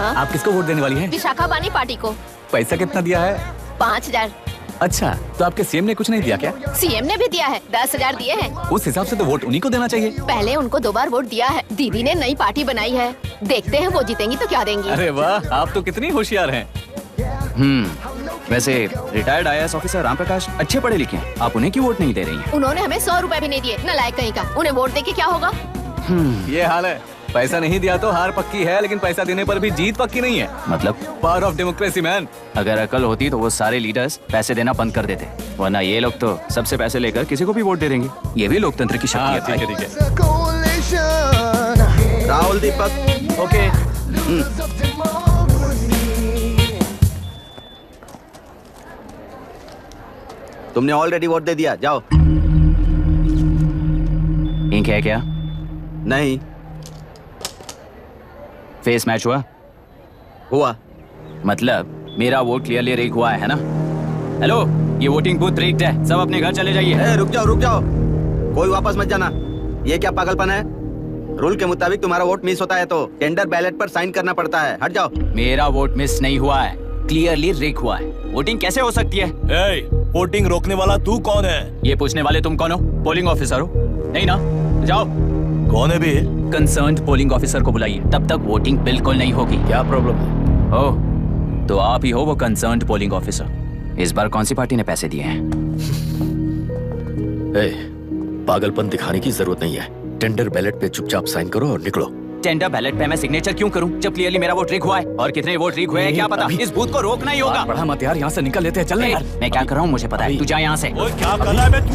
आप किसको वोट देने वाली हैं? विशाखा बानी पार्टी को। पैसा कितना दिया है? 5,000। अच्छा, तो आपके सीएम ने कुछ नहीं दिया क्या? सीएम ने भी दिया है, 10,000 दिए हैं। उस हिसाब से तो वोट उन्हीं को देना चाहिए। पहले उनको 2 बार वोट दिया है। दीदी ने नई पार्टी बनाई है, देखते हैं वो जीतेंगी तो क्या देंगी। अरे वाह, आप तो कितनी होशियार हैं। वैसे retired IAS officer Ram Prakash अच्छे पढ़े लिखे हैं, आप उन्हें क्यों वोट नहीं दे रही हैं? उन्होंने हमें 100 रुपए भी नहीं दिए, नालायक कहीं का। उन्हें वोट दे के क्या होगा? ये हाल है। पैसा नहीं दिया तो हार पक्की है, लेकिन पैसा देने पर भी जीत पक्की नहीं है। मतलब पावर ऑफ डेमोक्रेसी मैन। अगर अकल होती तो वो सारे लीडर्स पैसे देना बंद कर देते, वरना ये लोग तो सबसे पैसे लेकर किसी को भी वोट दे देंगे। ये भी लोकतंत्र की शक्ति है। ठीक है, ठीक है। राहुल दीपक, ओके। तुमने ऑलरेडी वोट दे दिया, जाओ। इंक है क्या? नहीं फेस मैच हुआ? हुआ। मतलब मेरा वोट क्लियरली रिग हुआ है ना? हेलो, ये वोटिंग बूथ रिग्ड है, सब अपने घर चले जाइए। रुक जाओ, कोई वापस मत जाना। ये क्या पागलपन है? रूल के मुताबिक तुम्हारा वोट मिस होता है तो टेंडर बैलेट पर साइन करना पड़ता है। हट जाओ। मेरा वोट मिस नहीं हुआ है, क्लियरली रिग हुआ है। वोटिंग कैसे हो सकती है? वोटिंग रोकने वाला तू कौन है? ये पूछने वाले तुम कौन हो? पोलिंग ऑफिसर हो? नहीं ना? जाओ। कौन है भी? कंसर्न्ड पोलिंग ऑफिसर को बुलाइए, तब तक वोटिंग बिल्कुल नहीं होगी। क्या प्रॉब्लम है? ओह, तो आप ही हो वो कंसर्न्ड पोलिंग ऑफिसर। इस बार कौन सी पार्टी ने पैसे दिए हैं? पागलपन दिखाने की जरूरत नहीं है। टेंडर बैलेट पे चुपचाप साइन करो और निकलो। टेंडर बैलेट पे मैं सिग्नेचर क्यों करूं जब क्लियरली मेरा वोट रिग हुआ है? और कितने वोट रिग हुए हैं क्या पता। इस बूथ को रोकना ही होगा। बढ़ा मत यार, यहाँ से निकल लेते हैं। चल यार। मैं क्या कर रहा हूँ मुझे पता है, तू जा यहाँ से। क्या कर रहा है बे तू?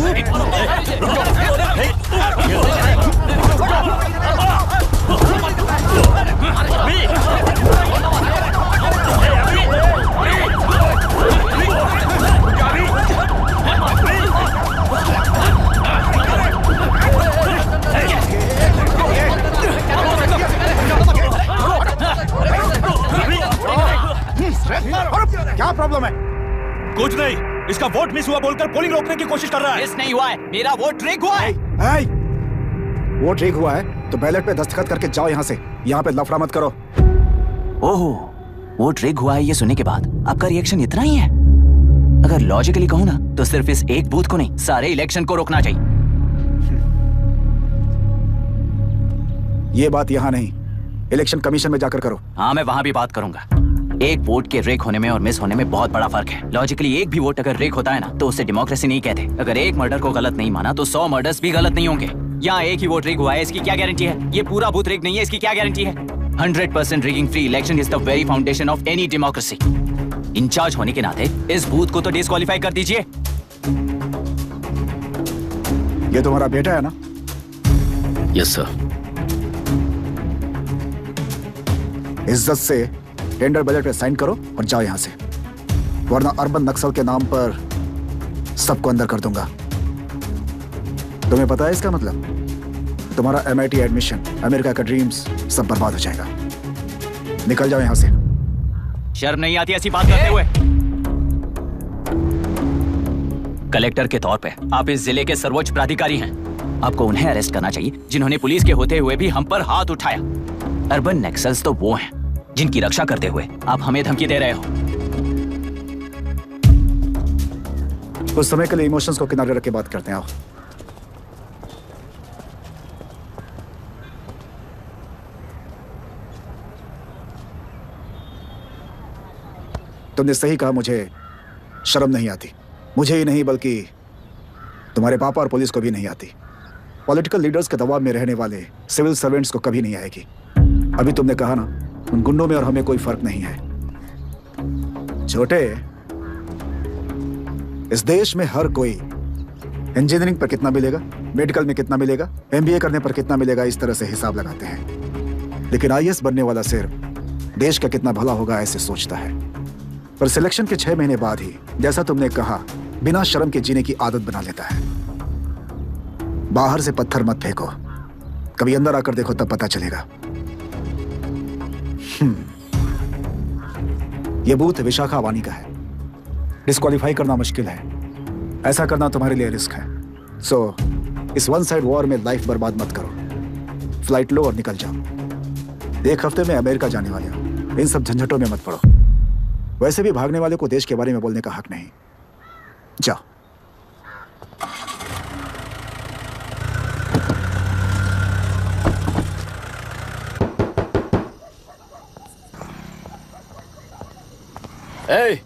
क्या प्रॉब्लम है? कुछ नहीं, इसका वोट मिस हुआ बोलकर पोलिंग रोकने की कोशिश कर रहा है। मिस नहीं हुआ है, मेरा वोट रिग हुआ है। वोट रिग हुआ है तो बैलेट पे दस्तखत करके जाओ यहाँ से। यहाँ पे लफड़ा मत करो। ओहो, वोट रिग हुआ है ये सुनने के बाद आपका रिएक्शन इतना ही है? अगर लॉजिकली कहूँ ना तो सिर्फ इस एक बूथ को नहीं, सारे इलेक्शन को रोकना चाहिए। ये बात यहाँ नहीं, इलेक्शन कमीशन में जाकर करो। हाँ, मैं वहाँ भी बात करूंगा। एक वोट के रिग होने में और मिस होने में बहुत बड़ा फर्क है। लॉजिकली एक भी वोट अगर रिग होता है ना तो उसे डेमोक्रेसी नहीं कहते। अगर एक मर्डर को गलत नहीं माना तो 100 मर्डर्स भी गलत नहीं होंगे। यहाँ एक ही वोट रिग हुआ है, इसकी क्या गारंटी है? ये पूरा बूथ रिग नहीं है, इसकी क्या गारंटी है? 100% rigging free election is the very foundation of any democracy. In charge होने के नाते इस बूथ को तो डिस्क्वालीफाई कर दीजिए। ये तुम्हारा बेटा है ना? Yes sir. इज्जत से टेंडर बजट पे साइन करो और जाओ यहाँ से, वरना अर्बन नक्सल के नाम पर सबको अंदर कर दूंगा। तुम्हें पता है इसका मतलब? तुम्हारा MIT एडमिशन, अमेरिका का ड्रीम्स सब बर्बाद हो जाएगा। निकल जाओ यहाँ से। शर्म नहीं आती ऐसी बात करते हुए? कलेक्टर के तौर पे आप इस जिले के सर्वोच्च प्राधिकारी हैं। आपको उन्हें अरेस्ट करना चाहिए जिन्होंने पुलिस के होते हुए भी हम पर हाथ उठाया। अर्बन नक्सल्स तो वो हैं जिनकी रक्षा करते हुए आप हमें धमकी दे रहे हो। कुछ समय के लिए इमोशंस को किनारे रख के बात करते हैं। आओ। तुमने सही कहा, मुझे शर्म नहीं आती। मुझे ही नहीं बल्कि तुम्हारे पापा और पुलिस को भी नहीं आती। पॉलिटिकल लीडर्स के दबाव में रहने वाले सिविल सर्वेंट्स को कभी नहीं आएगी। अभी तुमने कहा ना, उन गुंडों में और हमें कोई फर्क नहीं है। छोटे, इस देश में हर कोई इंजीनियरिंग पर कितना मिलेगा, मेडिकल में कितना मिलेगा, MBA करने पर कितना मिलेगा, इस तरह से हिसाब लगाते हैं। लेकिन IAS बनने वाला सिर्फ देश का कितना भला होगा ऐसे सोचता है। पर सिलेक्शन के 6 महीने बाद ही, जैसा तुमने कहा, बिना शर्म के जीने की आदत बना लेता है। बाहर से पत्थर मत फेंको, कभी अंदर आकर देखो तब पता चलेगा। ये बूथ विशाखा वानी का है। डिस्क्वालीफाई करना मुश्किल है, ऐसा करना तुम्हारे लिए रिस्क है। सो इस वन साइड वॉर में लाइफ बर्बाद मत करो। फ्लाइट लो और निकल जाओ। 1 हफ्ते में अमेरिका जाने वाले हो। इन सब झंझटों में मत पड़ो। वैसे भी भागने वाले को देश के बारे में बोलने का हक नहीं। जाओ। ए,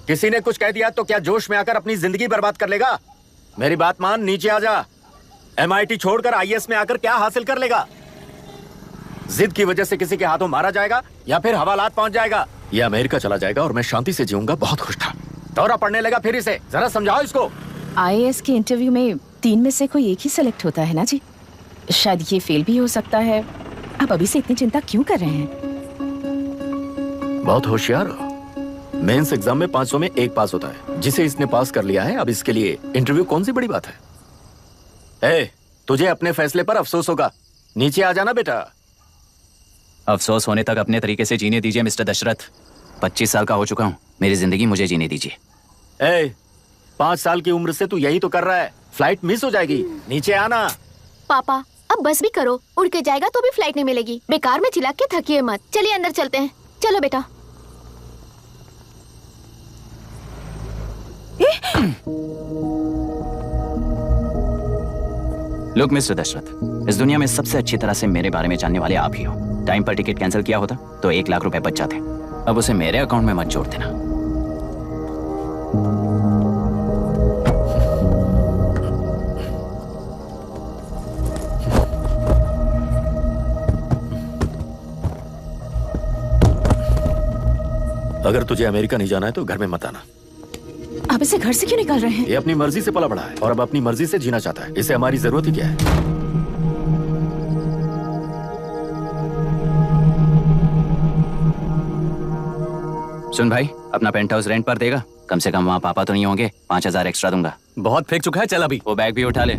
किसी ने कुछ कह दिया तो क्या जोश में आकर अपनी जिंदगी बर्बाद कर लेगा? मेरी बात मान, नीचे आ जा। MIT छोड़कर IAS में आकर क्या हासिल कर लेगा? जिद की वजह से किसी के हाथों मारा जाएगा या फिर हवालात पहुंच जाएगा या अमेरिका चला जाएगा और मैं शांति से जीऊंगा। बहुत खुश था। दौरा पड़ने लगा फिर इसे। जरा समझाओ इसको। IAS के इंटरव्यू में 3 में से कोई एक ही सेलेक्ट होता है ना जी। शायद ये फेल भी हो सकता है। आप अभी से इतनी चिंता क्यों कर रहे हैं? बहुत होशियार हो। मेंस एग्जाम में 500 में 1 पास होता है, जिसे इसने पास कर लिया है। अब इसके लिए इंटरव्यू कौन सी बड़ी बात है? तुझे अपने फैसले पर अफसोस होगा। नीचे आ जाना बेटा। अफसोस होने तक अपने तरीके से जीने दीजिए मिस्टर दशरथ। 25 साल का हो चुका हूँ। मेरी जिंदगी मुझे जीने दीजिए। 5 साल की उम्र से तू यही तो कर रहा है। फ्लाइट मिस हो जाएगी। नीचे आना। पापा अब बस भी करो, उड़ के जाएगा तो भी फ्लाइट नहीं मिलेगी। बेकार में चिल्ला के थकिए मत। चलिए अंदर चलते हैं। चलो बेटा। लुक मिस्टर दशरथ, इस दुनिया में सबसे अच्छी तरह से मेरे बारे में जानने वाले आप ही हो। टाइम पर टिकट कैंसिल किया होता तो 1 लाख रुपए बच जाते। अब उसे मेरे अकाउंट में मत जोड़ देना। अगर तुझे अमेरिका नहीं जाना है तो घर में मत आना। आप इसे घर से क्यों निकाल रहे हैं? ये अपनी मर्जी से पला बड़ा है और अब अपनी मर्जी से जीना चाहता है। इसे हमारी जरूरत ही क्या है? सुन भाई, अपना पेंट हाउस रेंट पर देगा? कम से कम वहाँ पापा तो नहीं होंगे। 5000 एक्स्ट्रा दूंगा। बहुत फेंक चुका है, चल अभी। वो बैग भी उठा ले।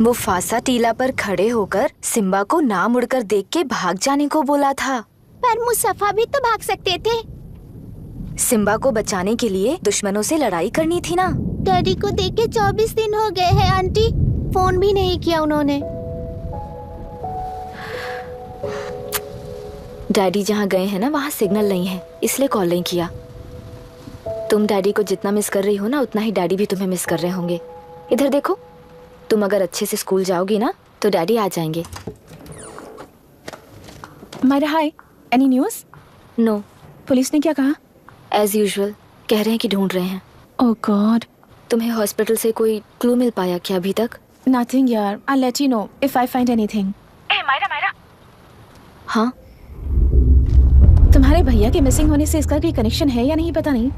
मुफासा टीला पर खड़े होकर सिम्बा को ना मुड़कर देख के भाग जाने को बोला था। पर मुस्तफा भी तो भाग सकते थे। सिम्बा को बचाने के लिए दुश्मनों से लड़ाई करनी थी ना। डैडी को देख के 24 दिन हो गए हैं आंटी। फोन भी नहीं किया उन्होंने। डैडी जहाँ गए हैं ना वहाँ सिग्नल नहीं है, इसलिए कॉल नहीं किया। तुम डैडी को जितना मिस कर रही हो ना, उतना ही डैडी भी तुम्हें मिस कर रहे होंगे। इधर देखो, तुम अगर अच्छे से स्कूल जाओगी ना तो डैडी आ जाएंगे। मायरा हाय, एनी न्यूज़? नो। पुलिस ने क्या कहा? एज यूजुअल कह रहे हैं कि ढूंढ रहे हैं। ओह गॉड। तुम्हें हॉस्पिटल से कोई क्लू मिल पाया क्या अभी तक? नथिंग यार, I let you know if I find anything. Myra. हाँ, तुम्हारे भैया के मिसिंग होने से इसका कोई कनेक्शन है या नहीं पता नहीं,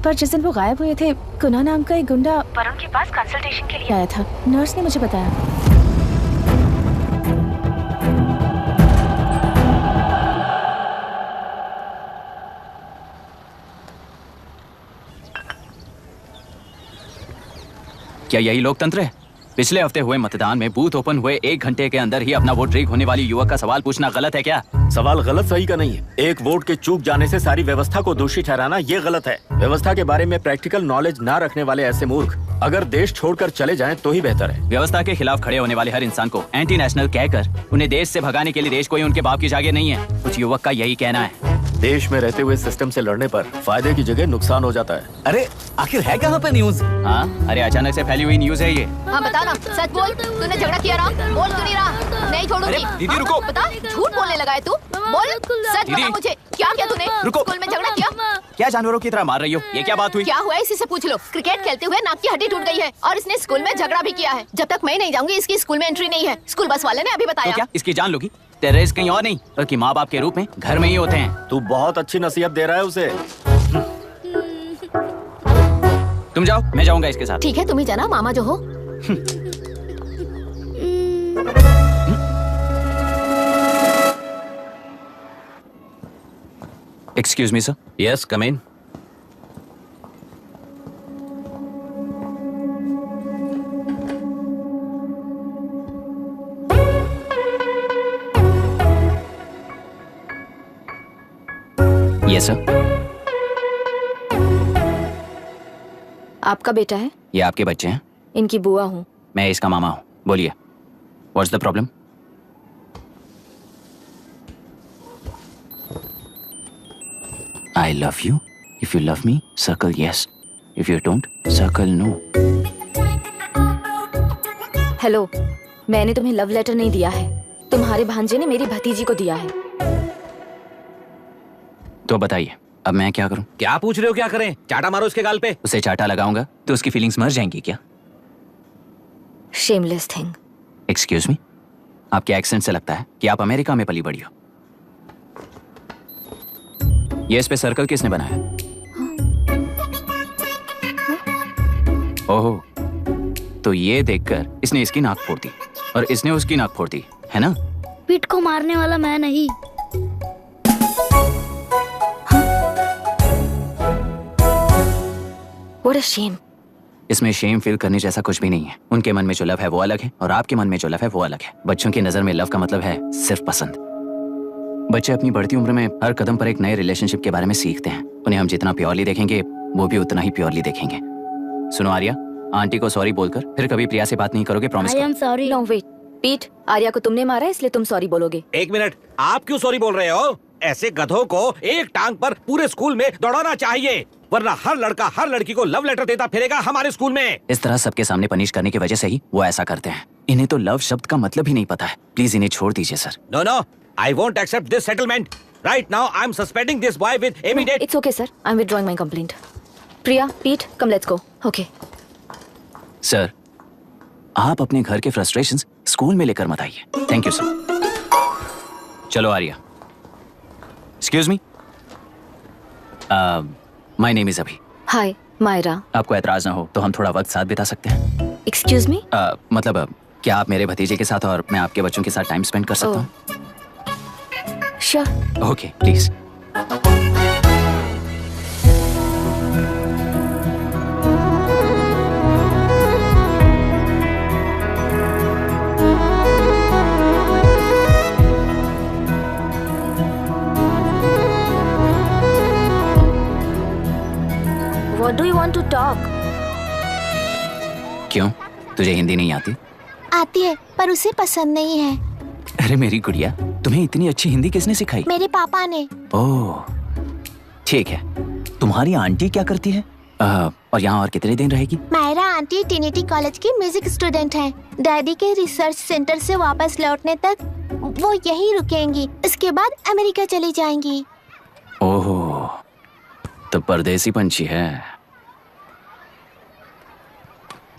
पर जिस दिन वो गायब हुए थे, कुना नाम का एक गुंडा वरुण के पास कंसल्टेशन के लिए आया था। नर्स ने मुझे बताया। क्या यही लोकतंत्र है? पिछले हफ्ते हुए मतदान में बूथ ओपन हुए 1 घंटे के अंदर ही अपना वोट रीक होने वाली युवक का सवाल पूछना गलत है क्या? सवाल गलत सही का नहीं है। एक वोट के चूक जाने से सारी व्यवस्था को दोषी ठहराना ये गलत है। व्यवस्था के बारे में प्रैक्टिकल नॉलेज ना रखने वाले ऐसे मूर्ख अगर देश छोड़कर चले जाएं तो ही बेहतर है। व्यवस्था के खिलाफ खड़े होने वाले हर इंसान को एंटी नेशनल कहकर उन्हें देश से भगाने के लिए देश कोई उनके बाप की जागीर नहीं है। कुछ युवक का यही कहना है। देश में रहते हुए सिस्टम से लड़ने पर फायदे की जगह नुकसान हो जाता है। अरे आखिर है कहाँ पे न्यूज? हाँ, अरे अचानक से फैली हुई न्यूज है ये। हाँ बता ना, सच बोल। तूने झगड़ा किया ना? बोल क्यों नहीं रहा? नहीं छोड़ूंगी। दीदी रुको। बता, झूठ बोलने लगा है तू। बोल, सच बता मुझे, क्या किया तूने? रुको। स्कूल में झगड़ा किया? क्या जानवरों की तरह मार रही हो? ये क्या बात हुई? क्या हुआ है इसी से पूछ लो। क्रिकेट खेलते हुए नाक की हड्डी टूट गई है और इसने स्कूल में झगड़ा भी किया है। जब तक मैं नहीं जाऊंगी इसकी स्कूल में एंट्री नहीं है। स्कूल बस वाले ने अभी तो बताया। क्या इसकी जान लोगी? टेररिस्ट कहीं और नहीं बल्कि माँ बाप के रूप में घर में ही होते हैं। तू बहुत अच्छी नसीहत दे रहा है उसे। तुम जाओ, मैं जाऊंगा इसके साथ। ठीक है, तुम ही जाना, मामा जो हो। Excuse me sir. Yes, come in. Yes sir. आपका बेटा है? ये आपके बच्चे हैं? इनकी बुआ हूँ। मैं इसका मामा हूँ। बोलिए, what's the problem? I love you. If you love me, circle yes. If you don't, circle no. Hello, मैंने तुम्हें लव लेटर नहीं दिया है, तुम्हारे भांजे ने मेरी भतीजी को दिया है। तो बताइए, अब मैं क्या करूं? क्या पूछ रहे हो? क्या करें? चाटा मारो उसके गाल पे। उसे चाटा लगाऊंगा तो उसकी फीलिंग्स मर जाएंगी क्या? Shameless thing. एक्सक्यूज मी, आपके एक्सेंट से लगता है कि आप अमेरिका में पली बड़ी हो। ये इस पे सर्कल किसने बनाया? ओह, तो ये देखकर इसने इसकी नाक फोड़ दी और इसने उसकी नाक फोड़ दी, है ना? पीठ को मारने वाला मैं नहीं। What a shame. इसमें शेम फील करने जैसा कुछ भी नहीं है। उनके मन में जो लव है वो अलग है और आपके मन में जो लव है वो अलग है। बच्चों की नजर में लव का मतलब है सिर्फ पसंद। बच्चे अपनी बढ़ती उम्र में हर कदम पर एक नए रिलेशनशिप के बारे में सीखते हैं। उन्हें हम जितना प्योरली देखेंगे वो भी उतना ही प्योरली देखेंगे। सुनो आर्या, आंटी को सॉरी बोलकर फिर कभी प्रिया से बात नहीं करोगे, promise I am sorry. No, wait. पीट, आर्या को तुमने मारा इसलिए तुम सॉरी बोलोगे। एक मिनट, आप क्यों सॉरी बोल रहे हो? ऐसे गधों को एक टांग पर पूरे स्कूल में दौड़ाना चाहिए, वरना हर लड़का हर लड़की को लव लेटर देता फिरेगा हमारे स्कूल में। इस तरह सबके सामने पनिश करने की वजह से ही वो ऐसा करते हैं। इन्हें तो लव शब्द का मतलब ही नहीं पता है। प्लीज इन्हें छोड़ दीजिए sir. No no, I won't accept this settlement. Right now I am suspending this boy with immediate. It's okay, sir. I'm withdrawing my complaint. Priya, Pete, come let's go. Okay. Sir, आप अपने घर के frustrations school में लेकर मत आइए। Thank you sir. चलो Arya. Excuse me, my name is Abhi. Hi, Myra. आपको ऐतराज ना हो तो हम थोड़ा वक्त साथ बिता सकते हैं? Excuse me? मतलब क्या आप मेरे भतीजे के साथ और मैं आपके बच्चों के साथ टाइम स्पेंड कर सकता हूँ? Sure. Okay, please. What do you want to talk? क्यों, तुझे हिंदी नहीं आती? आती है पर उसे पसंद नहीं है। अरे मेरी गुड़िया, तुम्हें इतनी अच्छी हिंदी किसने सिखाई? मेरे पापा ने। ओह, ठीक है। तुम्हारी आंटी क्या करती है? और यहाँ और कितने दिन रहेगी? मायरा आंटी ट्रिनिटी कॉलेज की म्यूजिक स्टूडेंट हैं। डैडी के रिसर्च सेंटर से वापस लौटने तक वो यहीं रुकेंगी। इसके बाद अमेरिका चली जाएंगी। ओह, तो परदेसी पंछी है।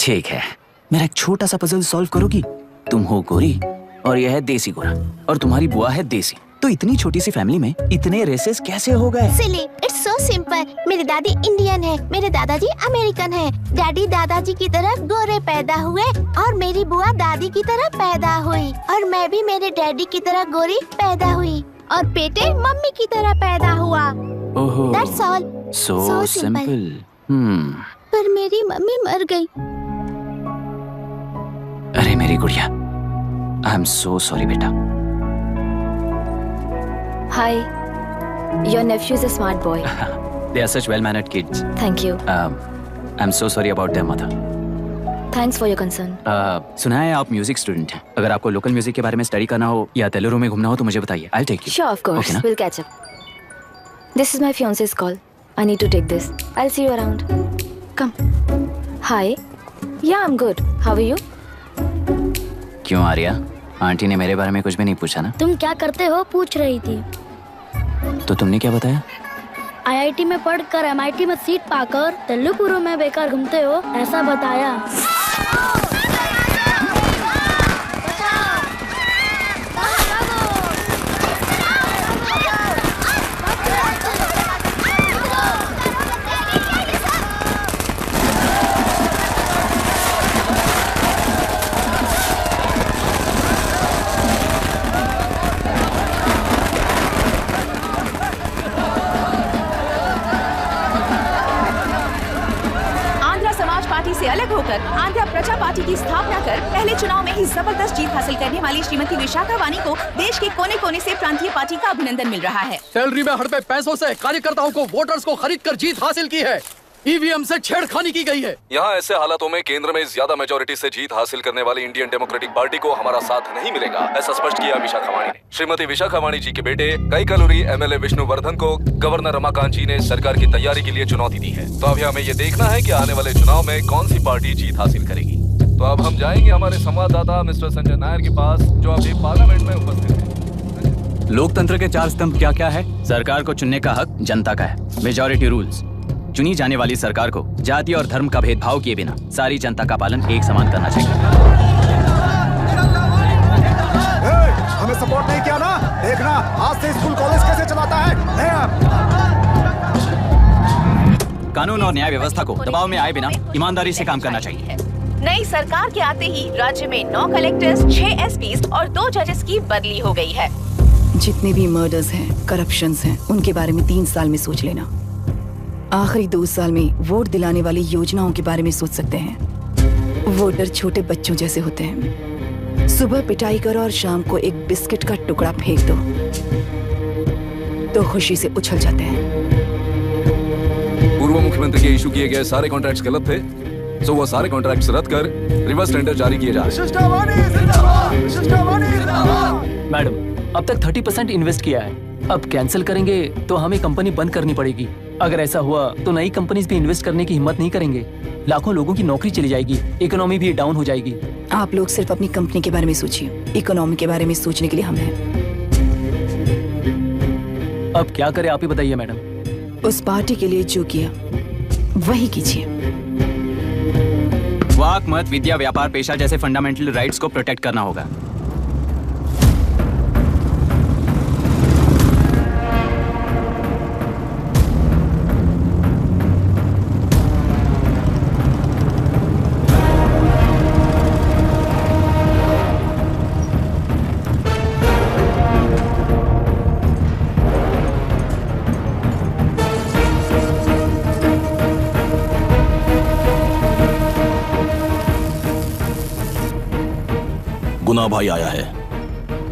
ठीक है, मेरा एक छोटा सा पजल सॉल्व करोगी? तुम हो गोरी और यह है देसी गोरा और तुम्हारी बुआ है देसी, तो इतनी छोटी सी फैमिली में इतने रेसेस कैसे हो गए? सिली, इट्स सो सिंपल। मेरी दादी इंडियन है, मेरे दादाजी अमेरिकन है। डैडी दादाजी की तरह गोरे पैदा हुए और मेरी बुआ दादी की तरह पैदा हुई और मैं भी मेरे डैडी की तरह गोरी पैदा हुई और बेटे मम्मी की तरह पैदा हुआ। ओहो, That's all. so So simple. पर मेरी मम्मी मर गई। अरे मेरी गुड़िया, आई एम सो सॉरी बेटा। Hi. Your nephew is a smart boy. They are such well-mannered kids. Thank you. I'm so sorry about their mother. Thanks for your concern. सुना है आप म्यूजिक स्टूडेंट हैं। अगर आपको लोकल म्यूजिक के बारे में स्टडी करना हो या तेलुरु में घूमना हो तो मुझे बताइए। I'll take you. Sure, of course. Okay, ना? We'll catch up. This is my fiance's call. I need to take this. I'll see you around. Come. Hi. Yeah, I'm good. How are you? क्यों Arya, aunty ने मेरे बारे में कुछ भी नहीं पूछा ना? तुम क्या करते हो पूछ रही थी। तो तुमने क्या बताया? आईआईटी में पढ़कर एमआईटी में सीट पाकर तेलुगुरु में बेकार घूमते हो ऐसा बताया। से अलग होकर आंध्र प्रजा पार्टी की स्थापना कर पहले चुनाव में ही जबरदस्त जीत हासिल करने वाली श्रीमती विशाखा वानी को देश के कोने कोने से प्रांतीय पार्टी का अभिनंदन मिल रहा है। सैलरी में हड़पे पैसों से कार्यकर्ताओं को वोटर्स को खरीद कर जीत हासिल की है। ईवीएम से छेड़खानी की गई है। यहाँ ऐसे हालातों में केंद्र में ज्यादा मेजोरिटी से जीत हासिल करने वाली इंडियन डेमोक्रेटिक पार्टी को हमारा साथ नहीं मिलेगा, ऐसा स्पष्ट किया विशाखा वाणी ने। श्रीमती विशाखा वाणी जी के बेटे कैकलूरी एमएलए विष्णुवर्धन को गवर्नर रमाकांत जी ने सरकार की तैयारी के लिए चुनौती दी है। तो अभी हमें ये देखना है कि आने वाले चुनाव में कौन सी पार्टी जीत हासिल करेगी। तो अब हम जाएंगे हमारे संवाददाता मिस्टर संजय नायर के पास, जो अभी पार्लियामेंट में उपस्थित है। लोकतंत्र के 4 स्तंभ क्या क्या है? सरकार को चुनने का हक जनता का है। Majority rules. चुनी जाने वाली सरकार को जाति और धर्म का भेदभाव किए बिना सारी जनता का पालन एक समान करना चाहिए। हमें सपोर्ट नहीं किया ना, देखना आज से स्कूल कॉलेज कैसे चलाता है। कानून और न्याय व्यवस्था को दबाव में आए बिना ईमानदारी से काम करना चाहिए। नई सरकार के आते ही राज्य में 9 कलेक्टर्स, 6 एसपीज और 2 जजेस की बदली हो गई है। जितने भी मर्डर्स हैं, करप्शंस हैं, उनके बारे में 3 साल में सोच लेना। आखिरी 2 साल में वोट दिलाने वाली योजनाओं के बारे में सोच सकते हैं। वोटर छोटे बच्चों जैसे होते हैं। सुबह पिटाई करो और शाम को एक बिस्किट का टुकड़ा फेंक दो तो खुशी से उछल जाते हैं। पूर्व मुख्यमंत्री के इशू किए गए सारे कॉन्ट्रैक्ट्स गलत थे, तो वो सारे कॉन्ट्रैक्ट्स रद्द कर रिवर्स टेंडर जारी किए जा रहे हैं। मैडम, अब तक 30% इन्वेस्ट किया है, अब कैंसिल करेंगे तो हमें कंपनी बंद करनी पड़ेगी। अगर ऐसा हुआ तो नई कंपनीज भी इन्वेस्ट करने की हिम्मत नहीं करेंगे। लाखों लोगों की नौकरी चली जाएगी, इकोनॉमी भी डाउन हो जाएगी। आप लोग सिर्फ अपनी कंपनी के बारे में सोचिए, इकोनॉमी के बारे में सोचने के लिए हम हैं। अब क्या करें आप ही बताइए मैडम। उस पार्टी के लिए जो किया वही कीजिए। वाक, मत, विद्या, व्यापार, पेशा जैसे फंडामेंटल राइट्स को प्रोटेक्ट करना होगा। गुना भाई आया है।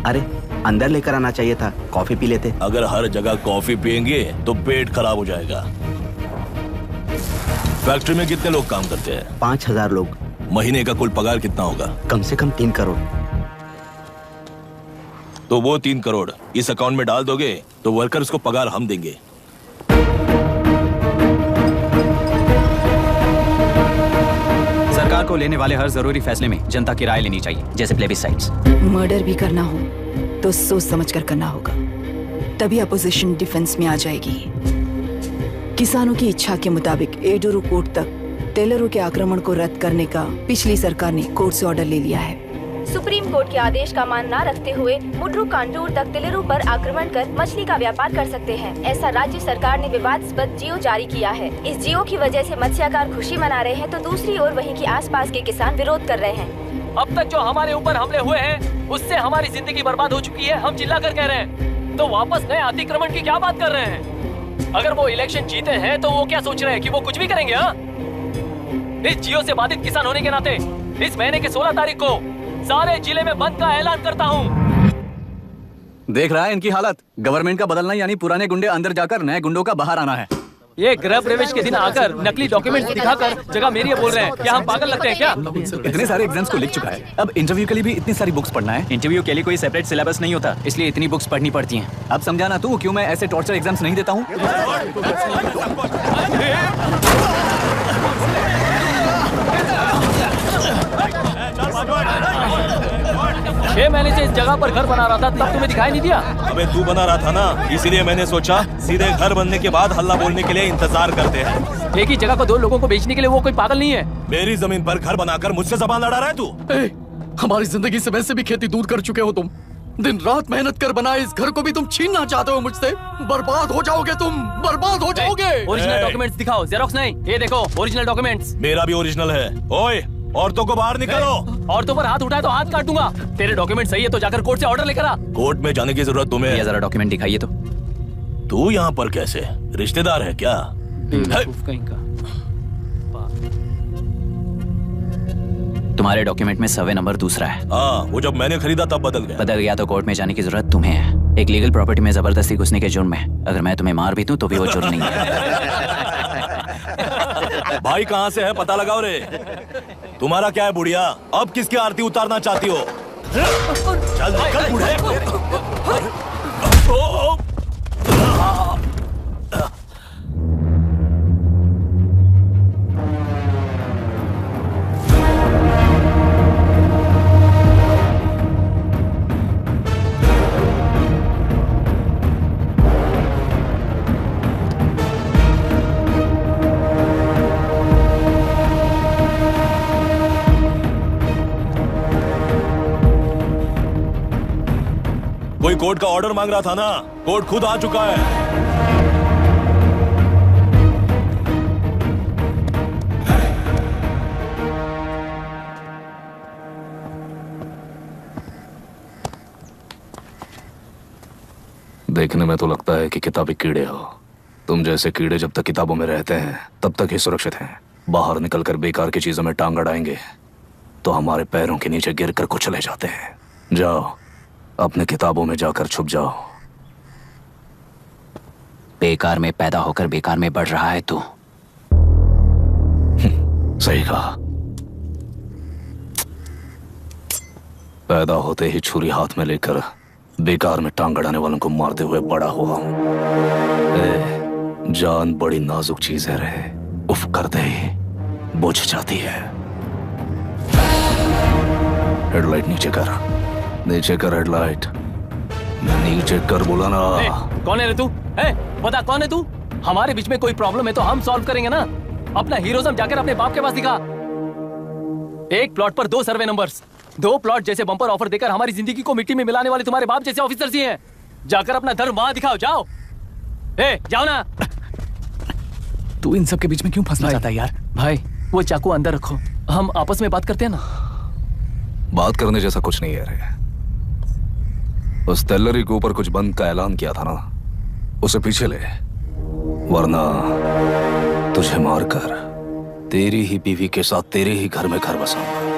अरे अंदर लेकर आना चाहिए था, कॉफी पी लेते। अगर हर जगह कॉफी पियेंगे तो पेट खराब हो जाएगा। फैक्ट्री में कितने लोग काम करते हैं? 5000 लोग। महीने का कुल पगार कितना होगा? कम से कम 3 करोड़। तो वो 3 करोड़ इस अकाउंट में डाल दोगे तो वर्कर्स को पगार हम देंगे। सरकार को लेने वाले हर जरूरी फैसले में जनता की राय लेनी चाहिए, जैसे प्लेबिसाइट्स। मर्डर भी करना हो तो सोच समझ कर करना होगा, तभी अपोजिशन डिफेंस में आ जाएगी। किसानों की इच्छा के मुताबिक एडोरू कोर्ट तक टेलरों के आक्रमण को रद्द करने का पिछली सरकार ने कोर्ट से ऑर्डर ले लिया है। सुप्रीम कोर्ट के आदेश का मान न रखते हुए मुड्रू कांटूर तक टेलरों पर आक्रमण कर मछली का व्यापार कर सकते हैं, ऐसा राज्य सरकार ने विवादास्पद जियो जारी किया है। इस जियो की वजह से मत्स्यकार खुशी मना रहे हैं तो दूसरी ओर वहीं के आसपास के किसान विरोध कर रहे हैं। अब तक जो हमारे ऊपर हमले हुए हैं उससे हमारी जिंदगी बर्बाद हो चुकी है, हम चिल्ला कर कह रहे हैं, तो वापस नए अतिक्रमण की क्या बात कर रहे हैं? अगर वो इलेक्शन जीते हैं तो वो क्या सोच रहे हैं कि वो कुछ भी करेंगे? हाँ, इस जियो से बाधित किसान होने के नाते इस महीने के 16 तारीख को सारे जिले में बंद का ऐलान करता हूँ। देख रहा है इनकी हालत। गवर्नमेंट का बदलना यानी पुराने गुंडे अंदर जाकर नए गुंडों का बाहर आना है। ये गृह प्रवेश के दिन आकर नकली डॉक्यूमेंट दिखाकर जगह मेरी बोल रहे हैं, क्या हम पागल लगते हैं क्या? इतने सारे एग्जाम्स को लिख चुका है, अब इंटरव्यू के लिए भी इतनी सारी बुक्स पढ़ना है। इंटरव्यू के लिए कोई सेपरेट सिलेबस नहीं होता, इसलिए इतनी बुक्स पढ़नी पड़ती हैं। अब समझाना तू क्यों मैं ऐसे टॉर्चर एग्जाम्स नहीं देता हूँ। 6 महीने से इस जगह पर घर बना रहा था, तब तुम्हें दिखाई नहीं दिया? अबे तू बना रहा था ना, इसीलिए मैंने सोचा सीधे घर बनने के बाद हल्ला बोलने के लिए इंतजार करते हैं। एक ही जगह को 2 लोगों को बेचने के लिए वो कोई पागल नहीं है। मेरी जमीन पर घर बनाकर मुझसे जबान लड़ा रहा है तू। हमारी जिंदगी से वैसे भी खेती दूर कर चुके हो तुम। दिन रात मेहनत कर बनाए इस घर को भी तुम छीनना चाहते हो मुझसे। बर्बाद हो जाओगे तुम, बर्बाद हो जाओगे। ओरिजिनल डॉक्यूमेंट्स दिखाओ, जेरोक्स नहीं। ये देखो ओरिजिनल डॉक्यूमेंट्स। मेरा भी ओरिजिनल है। ओए औरतों को बाहर निकालो। औरतों पर हाथ उठाए तो हाथ काट दूंगा। तेरे डॉक्यूमेंट सही है तो जाकर कोर्ट से ऑर्डर लेकर आ। कोर्ट में जाने की जरूरत तुम्हें है? जरा डॉक्यूमेंट दिखाइए तो। तू यहाँ पर कैसे? रिश्तेदार है क्या? कहीं का। तुम्हारे डॉक्यूमेंट में सर्वे नंबर दूसरा है। हाँ, वो जब मैंने खरीदा तब बदल गया तो कोर्ट में जाने की जरूरत तुम्हें है। एक लीगल प्रॉपर्टी में जबरदस्ती घुसने के जुर्म में अगर मैं तुम्हें मार भी दूं तो भी वो जुर्म नहीं है। भाई कहाँ से है पता लगाओ रे। तुम्हारा क्या है बुढ़िया, अब किसकी आरती उतारना चाहती हो? चल निकल बूढ़े। कोई कोर्ट का ऑर्डर मांग रहा था ना, कोर्ट खुद आ चुका है। देखने में तो लगता है कि किताबी कीड़े हो। तुम जैसे कीड़े जब तक किताबों में रहते हैं तब तक ही सुरक्षित हैं। बाहर निकलकर बेकार की चीजों में टांग अड़ाएंगे तो हमारे पैरों के नीचे गिरकर कुचले जाते हैं। जाओ अपने किताबों में जाकर छुप जाओ। बेकार में पैदा होकर बेकार में बढ़ रहा है तू। सही कहा। पैदा होते ही छुरी हाथ में लेकर बेकार में टांग अड़ाने वालों को मारते हुए बड़ा हुआ हूं। जान बड़ी नाजुक चीज है रे, उफ करते ही बुझ जाती है। हेडलाइट नीचे कर, नीचे कर हेडलाइट, नीचे कर बोला ना। कौन है रे तू? बता कौन है तू? हमारे बीच में कोई प्रॉब्लम है तो हम सॉल्व करेंगे ना। अपना हीरोइज्म जाकर अपने बाप के पास दिखा। एक प्लॉट पर 2 सर्वे नंबर्स, 2 प्लॉट जैसे बम्पर ऑफर देकर हमारी जिंदगी को मिट्टी में मिलाने वाले तुम्हारे बाप जैसे ऑफिसर्स ही हैं। जाकर अपना धर्म वहां दिखाओ, जाओ। जाओ ना। तू इन सब के बीच में क्यों फंसना चाहता है यार? भाई वो चाकू अंदर रखो, हम आपस में बात करते हैं ना। बात करने जैसा कुछ नहीं है रे। उस तेलरी के ऊपर कुछ बंद का ऐलान किया था ना, उसे पीछे ले, वरना तुझे मारकर तेरी ही बीवी के साथ तेरे ही घर में घर बसाऊंगा।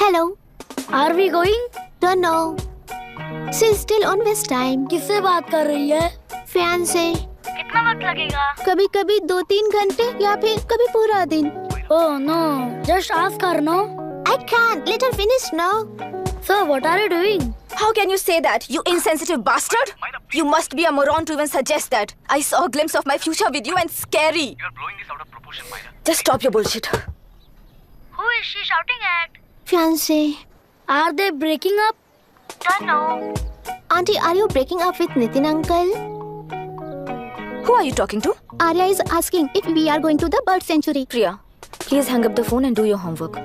Hello. Are we going? Don't know. She's still on West time. किससे बात कर रही है? फैन से। कितना वक्त लगेगा? कभी कभी 2-3 घंटे या फिर कभी पूरा दिन। Oh no, just ask her, no? I can't. Let her finish now. So what are you doing? How can you say that, you insensitive bastard? You must be a moron to even suggest that. I saw a glimpse of my future with you and scary. You are blowing this out of proportion, Myra. Just stop your bullshit. Who is she shouting at? Fiancé. Are they breaking up? Don't know. Auntie, are you breaking up with Nitin uncle? Who are you talking to? Arya is asking if we are going to the bird sanctuary. Priya, please hang up the phone and do your homework.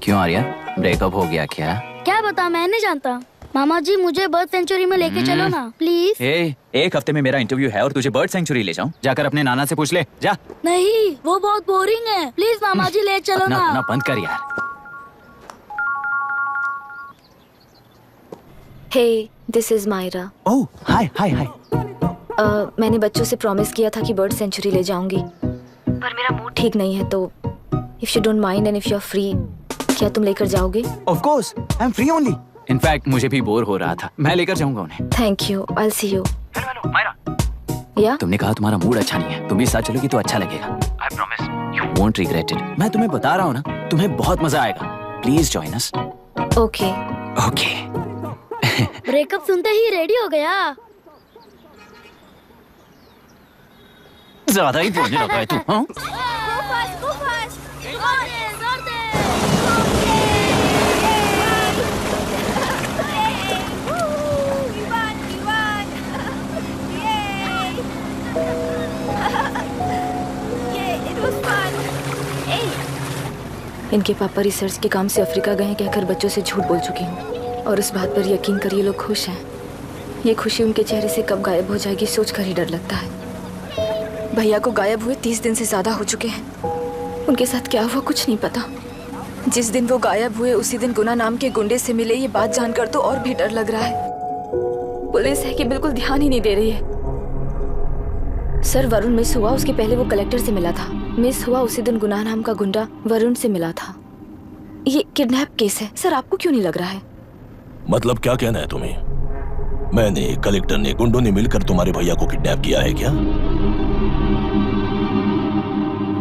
क्यों Arya, breakup हो गया क्या? क्या बता, मैं नहीं जानता। मामा जी मुझे बर्ड सेंचुरी में लेके चलो ना प्लीज। एक हफ्ते में मेरा इंटरव्यू है और तुझे बर्ड सेंचुरी ले जाऊं? जाकर अपने नाना से पूछ ले, जा। नहीं, वो बहुत बोरिंग है, प्लीज मामा जी ले चलो ना। अपना बंद कर यार। Hey, this is Myra. Oh, hi. मैंने बच्चों से प्रॉमिस किया था कि बर्ड सेंचुरी ले जाऊंगी, पर मेरा मूड ठीक नहीं है, तो if you don't mind and if you're free, क्या तुम लेकर जाओगे? Of course, I'm free only. In fact, मुझे भी बोर हो रहा था, मैं लेकर जाऊंगा उन्हें। Thank you, I'll see you. Hello, Myra. Yeah? तुमने कहा तुम्हारा मूड अच्छा नहीं है, तुम भी साथ चलोगी तो अच्छा लगेगा। I promise. You won't regret it. मैं तुम्हें बता रहा हूँ ना, तुम्हें बहुत मजा आएगा। Please join us. Okay. Okay. Breakup सुनते ही रेडी हो गया। ज्यादा ही बोलने लगा है तू, हाँ? इनके पापा रिसर्च के काम से अफ्रीका गए कहकर बच्चों से झूठ बोल चुकी हूँ, और इस बात पर यकीन कर ये लोग खुश हैं। ये खुशी उनके चेहरे से कब गायब हो जाएगी सोचकर ही डर लगता है। भैया को गायब हुए 30 दिन से ज्यादा हो चुके हैं। उनके साथ क्या हुआ कुछ नहीं पता। जिस दिन वो गायब हुए उसी दिन गुना नाम के गुंडे से मिले, ये बात जानकर तो और भी डर लग रहा है। पुलिस है कि बिल्कुल ध्यान ही नहीं दे रही है। सर वरुण मिस हुआ उसके पहले वो कलेक्टर से मिला था। मिस हुआ उसी दिन गुनाह नाम का गुंडा वरुण से मिला था। ये किडनैप केस है सर, आपको क्यों नहीं लग रहा है? मतलब क्या कहना है तुम्हें? मैंने, कलेक्टर ने, गुंडों ने मिलकर तुम्हारे भैया को किडनैप किया है क्या?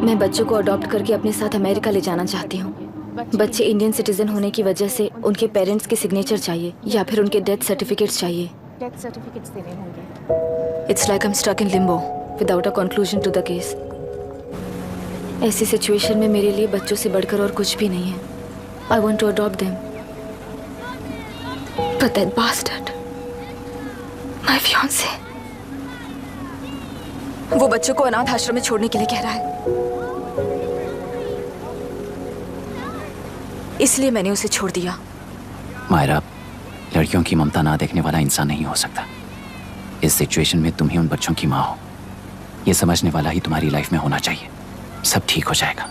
मैं बच्चों को अडॉप्ट करके अपने साथ अमेरिका ले जाना चाहती हूँ। बच्चे इंडियन सिटीजन होने की वजह से उनके पेरेंट्स के सिग्नेचर चाहिए या फिर उनके डेथ सर्टिफिकेट्स चाहिए। डेथ सर्टिफिकेट्स देने होंगे। It's like I am stuck in limbo without a conclusion to the case. ऐसी सिचुएशन में मेरे लिए बच्चों से बढ़कर और कुछ भी नहीं है। I want to adopt them but that bastard my fiancee वो बच्चों को अनाथ आश्रम में छोड़ने के लिए कह रहा है, इसलिए मैंने उसे छोड़ दिया। मायरा, लड़कियों की ममता ना देखने वाला इंसान नहीं हो सकता। इस सिचुएशन में तुम ही उन बच्चों की माँ हो, ये समझने वाला ही तुम्हारी लाइफ में होना चाहिए। सब ठीक हो जाएगा।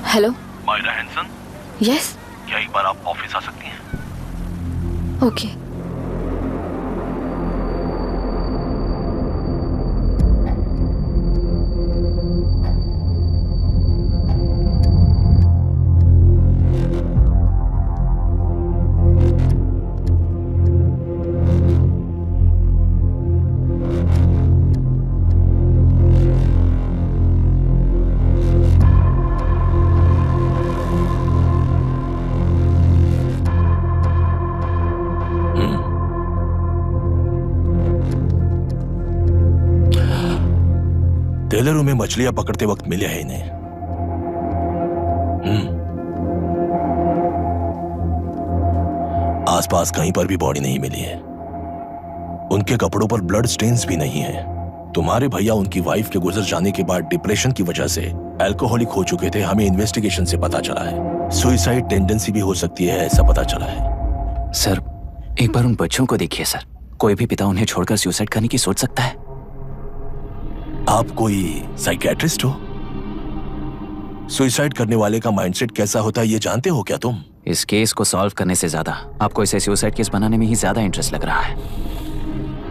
Hello Myra Hanson? यस। क्या एक बार आप ऑफिस आ सकती हैं? ओके। टेलरों में मछलियां पकड़ते वक्त मिले हैं इन्हें। आसपास कहीं पर भी बॉडी नहीं मिली है। उनके कपड़ों पर ब्लड स्टेन्स भी नहीं है। तुम्हारे भैया उनकी वाइफ के गुजर जाने के बाद डिप्रेशन की वजह से अल्कोहलिक हो चुके थे। हमें इन्वेस्टिगेशन से पता चला है सुसाइड टेंडेंसी भी हो सकती है, ऐसा पता चला है। सर एक बार उन बच्चों को देखिए सर। कोई भी पिता उन्हें छोड़कर सुसाइड करने की सोच सकता है? आप कोई साइकियाट्रिस्ट हो? सुसाइड करने वाले का माइंडसेट कैसा होता है ये जानते हो क्या तुम? इस केस को सॉल्व करने से ज्यादा आपको इसे सुसाइड केस बनाने में ही ज्यादा इंटरेस्ट लग रहा है।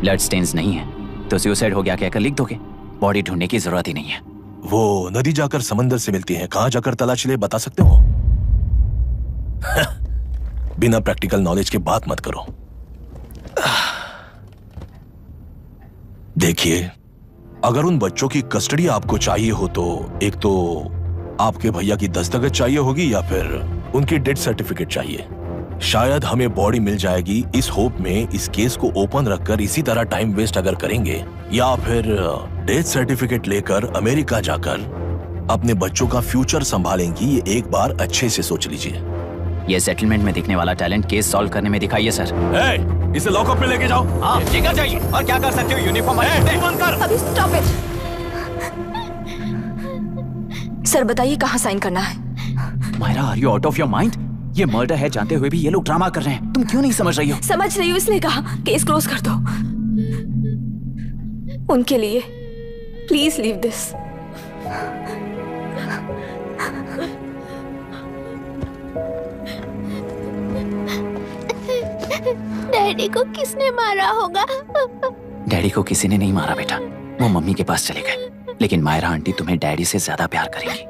ब्लड स्टेन्स नहीं है तो सुसाइड हो गया कहकर लिख दोगे। बॉडी ढूंढने की जरूरत ही नहीं है। वो नदी जाकर समंदर से मिलती है, कहां जाकर तलाश ले बता सकते हो? बिना प्रैक्टिकल नॉलेज के बात मत करो। देखिए, अगर उन बच्चों की कस्टडी आपको चाहिए हो तो एक तो आपके भैया की दस्तखत चाहिए होगी या फिर उनकी डेथ सर्टिफिकेट चाहिए। शायद हमें बॉडी मिल जाएगी इस होप में इस केस को ओपन रखकर इसी तरह टाइम वेस्ट अगर करेंगे, या फिर डेथ सर्टिफिकेट लेकर अमेरिका जाकर अपने बच्चों का फ्यूचर संभालेंगी। ये एक बार अच्छे से सोच लीजिए। ये सेटलमेंट में दिखने वाला टैलेंट केस सॉल्व करने में दिखाइए सर। इसे लॉकअप में लेके जाओ। हाँ, लेकर जाइए। और क्या कर सकते हो? यूनिफॉर्म बंद कर। अभी स्टॉप इट। सर बताइए कहाँ साइन करना है? Myra, are you out of your mind? ये मर्डर है जानते हुए भी ये लोग ड्रामा कर रहे हैं। तुम क्यों नहीं समझ रही हो? समझ रही हूँ, इसलिए कहा केस क्लोज कर दो। उनके लिए प्लीज लीव दिस। डैडी को किसने मारा होगा? डैडी को किसी ने नहीं मारा बेटा, वो मम्मी के पास चले गए। लेकिन मायरा आंटी तुम्हें डैडी से ज्यादा प्यार करेंगी।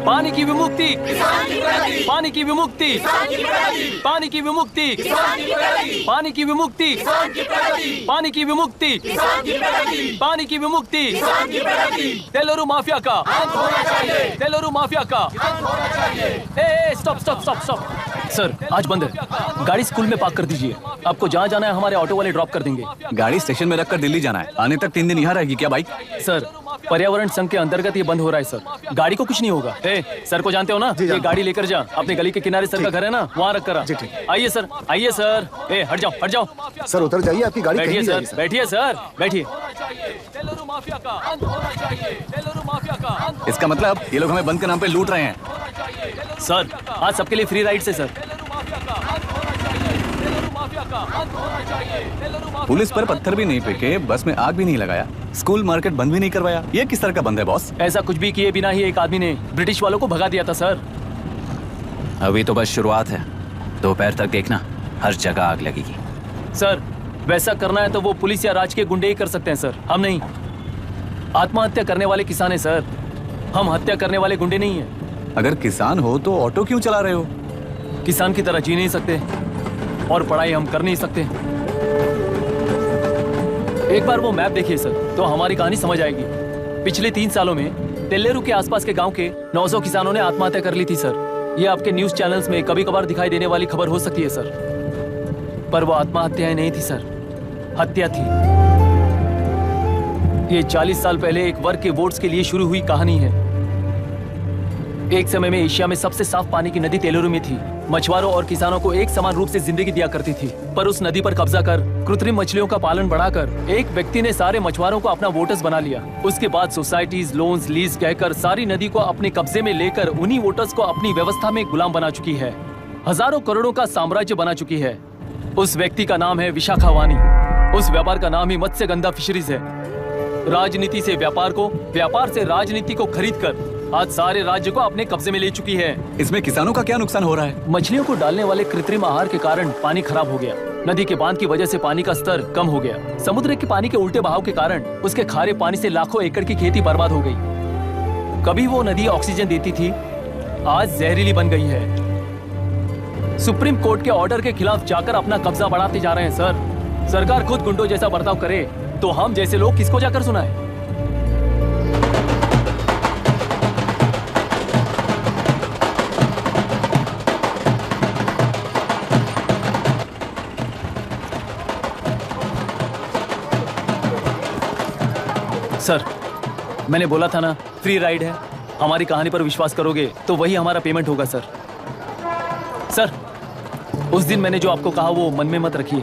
पानी की विमुक्ति, पानी की विमुक्ति, पानी की विमुक्ति, पानी की विमुक्ति, पानी की विमुक्ति, पानी की विमुक्ति, तेलुरु माफिया का, तेलुरु माफिया का। Stop stop stop stop. Sir आज बंद है, गाड़ी स्कूल में पार्क कर दीजिए। आपको जहाँ जाना है हमारे ऑटो वाले ड्रॉप कर देंगे। गाड़ी स्टेशन में रखकर दिल्ली जाना है। आने तक 3 दिन यहाँ रहेगी क्या बाइक? सर पर्यावरण संघ के अंतर्गत ये बंद हो रहा है सर। गाड़ी को कुछ नहीं होगा। सर को जानते हो ना? ये गाड़ी लेकर जा, अपने गली के किनारे सर का घर है ना, वहाँ रख कर। आइए सर, आइए सर। हट जाओ, हट जाओ। सर उतर जाइए, आपकी गाड़ी बैठिए कहीं सर, बैठिए सर, बैठिए। इसका मतलब ये लोग हमें बंद के नाम पे लूट रहे हैं। सर आज सबके लिए फ्री राइड से सर। पुलिस पर पत्थर भी नहीं फेंके, बस में आग भी नहीं लगाया, स्कूल मार्केट बंद भी नहीं करवाया। ये किस तरह का बंद है बॉस? ऐसा कुछ भी किए बिना ही एक आदमी ने ब्रिटिश वालों को भगा दिया था सर। अभी तो बस शुरुआत है। दोपहर तक देखना, हर जगह आग लगेगी। सर वैसा करना है तो वो पुलिस या राज के गुंडे ही कर सकते हैं सर, हम नहीं। आत्महत्या करने वाले किसान हैं सर, हम हत्या करने वाले गुंडे नहीं हैं। अगर किसान हो तो ऑटो क्यों चला रहे हो? किसान की तरह जी नहीं सकते और पढ़ाई हम कर नहीं सकते। एक बार वो मैप देखिए सर तो हमारी कहानी समझ आएगी। पिछले 3 सालों में तेल्लेरू के आसपास के गांव के 900 किसानों ने आत्महत्या कर ली थी सर। ये आपके न्यूज चैनल्स में कभी कभार दिखाई देने वाली खबर हो सकती है सर, पर वो आत्महत्याएं नहीं थी सर, हत्या थी। ये 40 साल पहले एक वर्ग के वोट्स के लिए शुरू हुई कहानी है। एक समय में एशिया में सबसे साफ पानी की नदी तेल्लेरू में थी। मछुआरों और किसानों को एक समान रूप से जिंदगी दिया करती थी, पर उस नदी पर कब्जा कर कृत्रिम मछलियों का पालन बढ़ाकर एक व्यक्ति ने सारे मछुआरों को अपना वोटर्स बना लिया। उसके बाद सोसाइटीज, लोन्स, लीज कहकर सारी नदी को अपने कब्जे में लेकर उन्हीं वोटर्स को अपनी व्यवस्था में गुलाम बना चुकी है। हजारों करोड़ों का साम्राज्य बना चुकी है। उस व्यक्ति का नाम है विशाखा वानी। उस व्यापार का नाम ही मत्स्यगंधा फिशरीज है। राजनीति से व्यापार को, व्यापार से राजनीति को खरीदकर आज सारे राज्य को अपने कब्जे में ले चुकी है। इसमें किसानों का क्या नुकसान हो रहा है? मछलियों को डालने वाले कृत्रिम आहार के कारण पानी खराब हो गया। नदी के बांध की वजह से पानी का स्तर कम हो गया। समुद्र के पानी के उल्टे बहाव के कारण उसके खारे पानी से लाखों एकड़ की खेती बर्बाद हो गई। कभी वो नदी ऑक्सीजन देती थी, आज जहरीली बन गई है। सुप्रीम कोर्ट के ऑर्डर के खिलाफ जाकर अपना कब्जा बढ़ाते जा रहे हैं सर। सरकार खुद गुंडों जैसा बर्ताव करे तो हम जैसे लोग किसको जाकर सुनाए? सर मैंने बोला था ना, फ्री राइड है। हमारी कहानी पर विश्वास करोगे तो वही हमारा पेमेंट होगा सर। सर उस दिन मैंने जो आपको कहा वो मन में मत रखिए।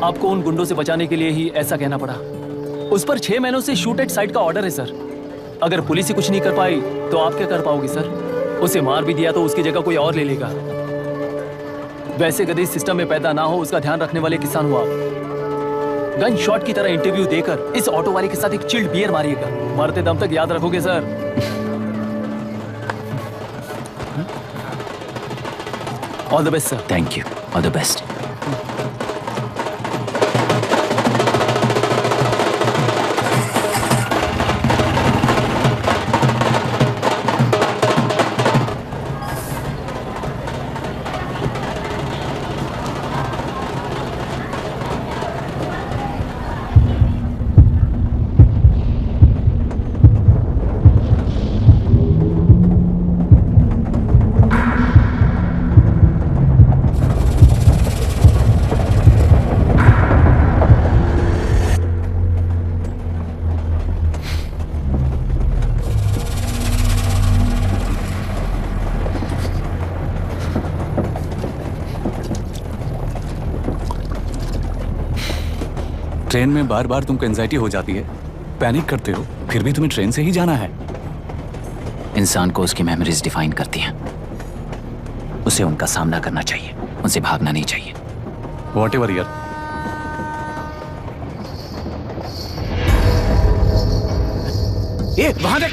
आपको उन गुंडों से बचाने के लिए ही ऐसा कहना पड़ा। उस पर 6 महीनों से शूट एट साइट का ऑर्डर है सर। अगर पुलिस ही कुछ नहीं कर पाई तो आप क्या कर पाओगे सर? उसे मार भी दिया तो उसकी जगह कोई और ले लेगा। वैसे कभी सिस्टम में पैदा ना हो उसका ध्यान रखने वाले किसान हो आप। गन शॉट की तरह इंटरव्यू देकर इस ऑटो वाले के साथ एक चिल्ड बियर मारिएगा। मरते दम तक याद रखोगे sir. All the best sir. Thank you, all the best. Train में बार बार तुमको एंजाइटी हो जाती है, पैनिक करते हो, फिर भी तुम्हें ट्रेन से ही जाना है। इंसान को उसकी मेमोरीज डिफाइन करती हैं। उसे उनका सामना करना चाहिए, उनसे भागना नहीं चाहिए। व्हाटएवर यार। वहां देख।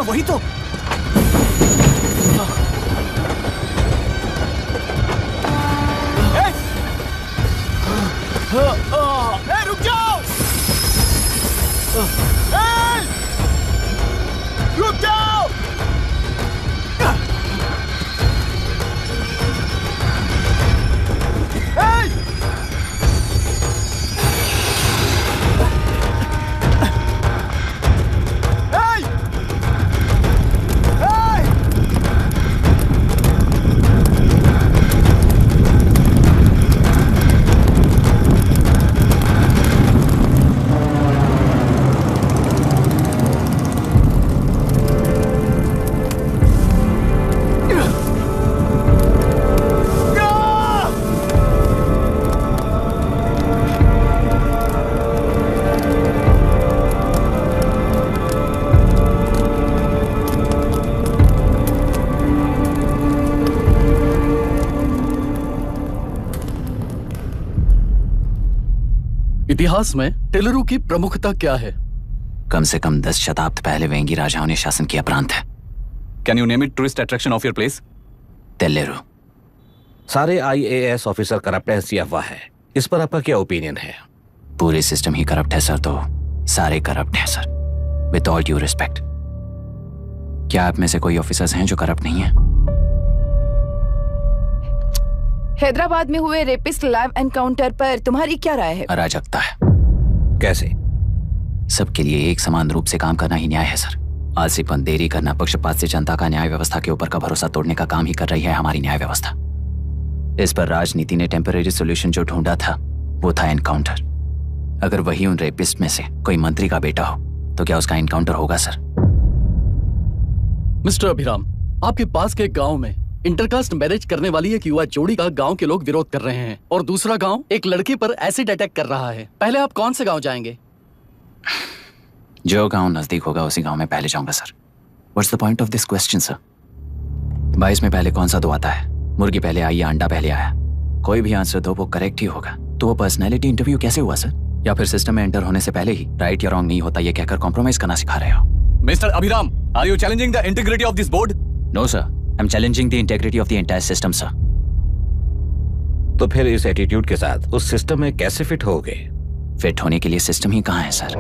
वही तो। रुक जाओ, रुक जाओ। इतिहास में टेलरू की प्रमुखता क्या है? कम से कम 10 शताब्दी पहले वेंगी राजाओं ने शासन किया प्रांत है। Can you name it tourist attraction of your place? टेलेरू। सारे IAS ऑफिसर करप्ट है, ऐसी अफवाह है। इस पर आपका क्या ओपिनियन है? पूरे सिस्टम ही करप्ट है सर, तो सारे करप्ट हैं sir, with all due respect. क्या आप में से कोई ऑफिसर्स हैं जो करप्ट नहीं है? हैदराबाद में हुए रेपिस्ट लाइव एनकाउंटर पर तुम्हारी क्या राय है? अराजकता है। कैसे? सबके लिए एक समान रूप से काम करना ही न्याय है सर। आलसीपन, देरी करना, पक्षपात से जनता का न्याय व्यवस्था के ऊपर का भरोसा तोड़ने का काम ही कर रही है हमारी न्याय व्यवस्था। इस पर राजनीति ने टेम्परेरी सोल्यूशन जो ढूंढा था वो था एनकाउंटर। अगर वही उन रेपिस्ट में से कोई मंत्री का बेटा हो तो क्या उसका एनकाउंटर होगा सर? मिस्टर अभिराम, आपके पास के गांव में इंटरकास्ट मैरिज करने वाली एक युवा जोड़ी का गांव के लोग विरोध कर रहे हैं और दूसरा गांव एक लड़के पर एसिड अटैक कर रहा है। पहले आप कौन से गांव जाएंगे? जो गांव नजदीक होगा उसी गांव में पहले जाऊंगा sir. What's the point of this question sir? 22 में पहले कौन सा दो आता है? मुर्गी पहले आई या अंडा पहले आया? कोई भी आंसर दो वो करेक्ट ही होगा। तो वो पर्सनैलिटी इंटरव्यू कैसे हुआ सर? या फिर सिस्टम में एंटर होने से पहले ही राइट या रॉन्ग नहीं होता ये कहकर कॉम्प्रोमाइज करना सिखा रहे हो? Mister Abhiram, are you challenging the integrity of this board? No sir, I am challenging the integrity of the entire system sir. तो फिर इस एटीट्यूड के साथ उस सिस्टम में कैसे फिट होगे? फिट होने के लिए सिस्टम ही कहाँ है सर?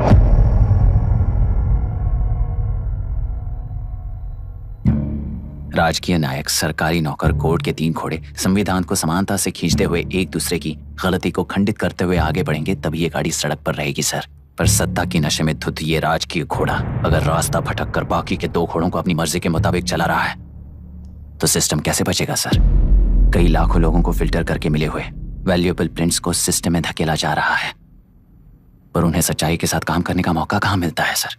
राजकीय नायक, सरकारी नौकर, कोर्ट के 3 घोड़े संविधान को समानता से खींचते हुए एक दूसरे की गलती को खंडित करते हुए आगे बढ़ेंगे तभी ये गाड़ी सड़क पर रहेगी सर। पर सत्ता की नशे में धुत ये राजकीय घोड़ा अगर रास्ता भटक कर बाकी के 2 घोड़ों को अपनी मर्जी के मुताबिक चला रहा है तो सिस्टम कैसे बचेगा सर? कई लाखों लोगों को फिल्टर करके मिले हुए वैल्यूएबल प्रिंट्स को सिस्टम में धकेला जा रहा है, पर उन्हें सच्चाई के साथ काम करने का मौका कहाँ मिलता है सर?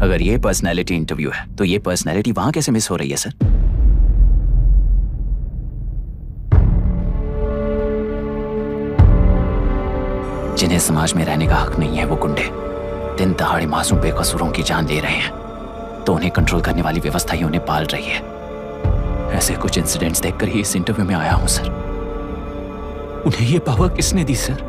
अगर ये पर्सनैलिटी इंटरव्यू है तो ये पर्सनैलिटी वहां कैसे मिस हो रही है सर? जिन्हें समाज में रहने का हक नहीं है वो गुंडे दिन दहाड़े मासूम बेकसूरों की जान ले रहे हैं तो उन्हें कंट्रोल करने वाली व्यवस्था ही उन्हें पाल रही है। ऐसे कुछ इंसिडेंट्स देखकर ही इस इंटरव्यू में आया हूं सर। उन्हें ये पावर किसने दी सर?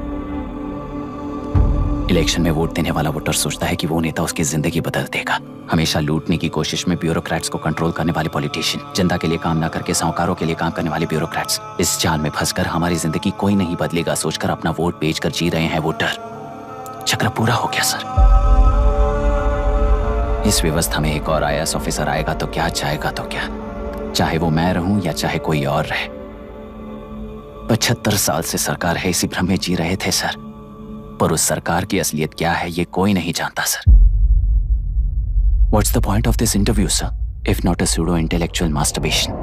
इलेक्शन में वोट देने वाला वोटर सोचता है कि वो नेता उसकी जिंदगी बदल देगा। हमेशा लूटने की कोशिश में ब्यूरोक्रेट्स को कंट्रोल करने वाले पॉलिटिशियन, जनता के लिए काम ना करके साहूकारों के लिए काम करने वाले ब्यूरोक्रेट्स, इस जाल में फंसकर हमारी जिंदगी कोई नहीं बदलेगा सोचकर अपना वोट बेचकर जी रहे हैं वोटर। चक्र पूरा हो गया सर। इस व्यवस्था में एक और IAS ऑफिसर आएगा तो क्या, जाएगा तो क्या, चाहे वो मैं रहूं या चाहे कोई और रहे। 75 साल से सरकार है इसी भ्रम में जी रहे थे सर, पर उस सरकार की असलियत क्या है ये कोई नहीं जानता sir. What's the point of this interview, sir, if not a pseudo-intellectual masturbation?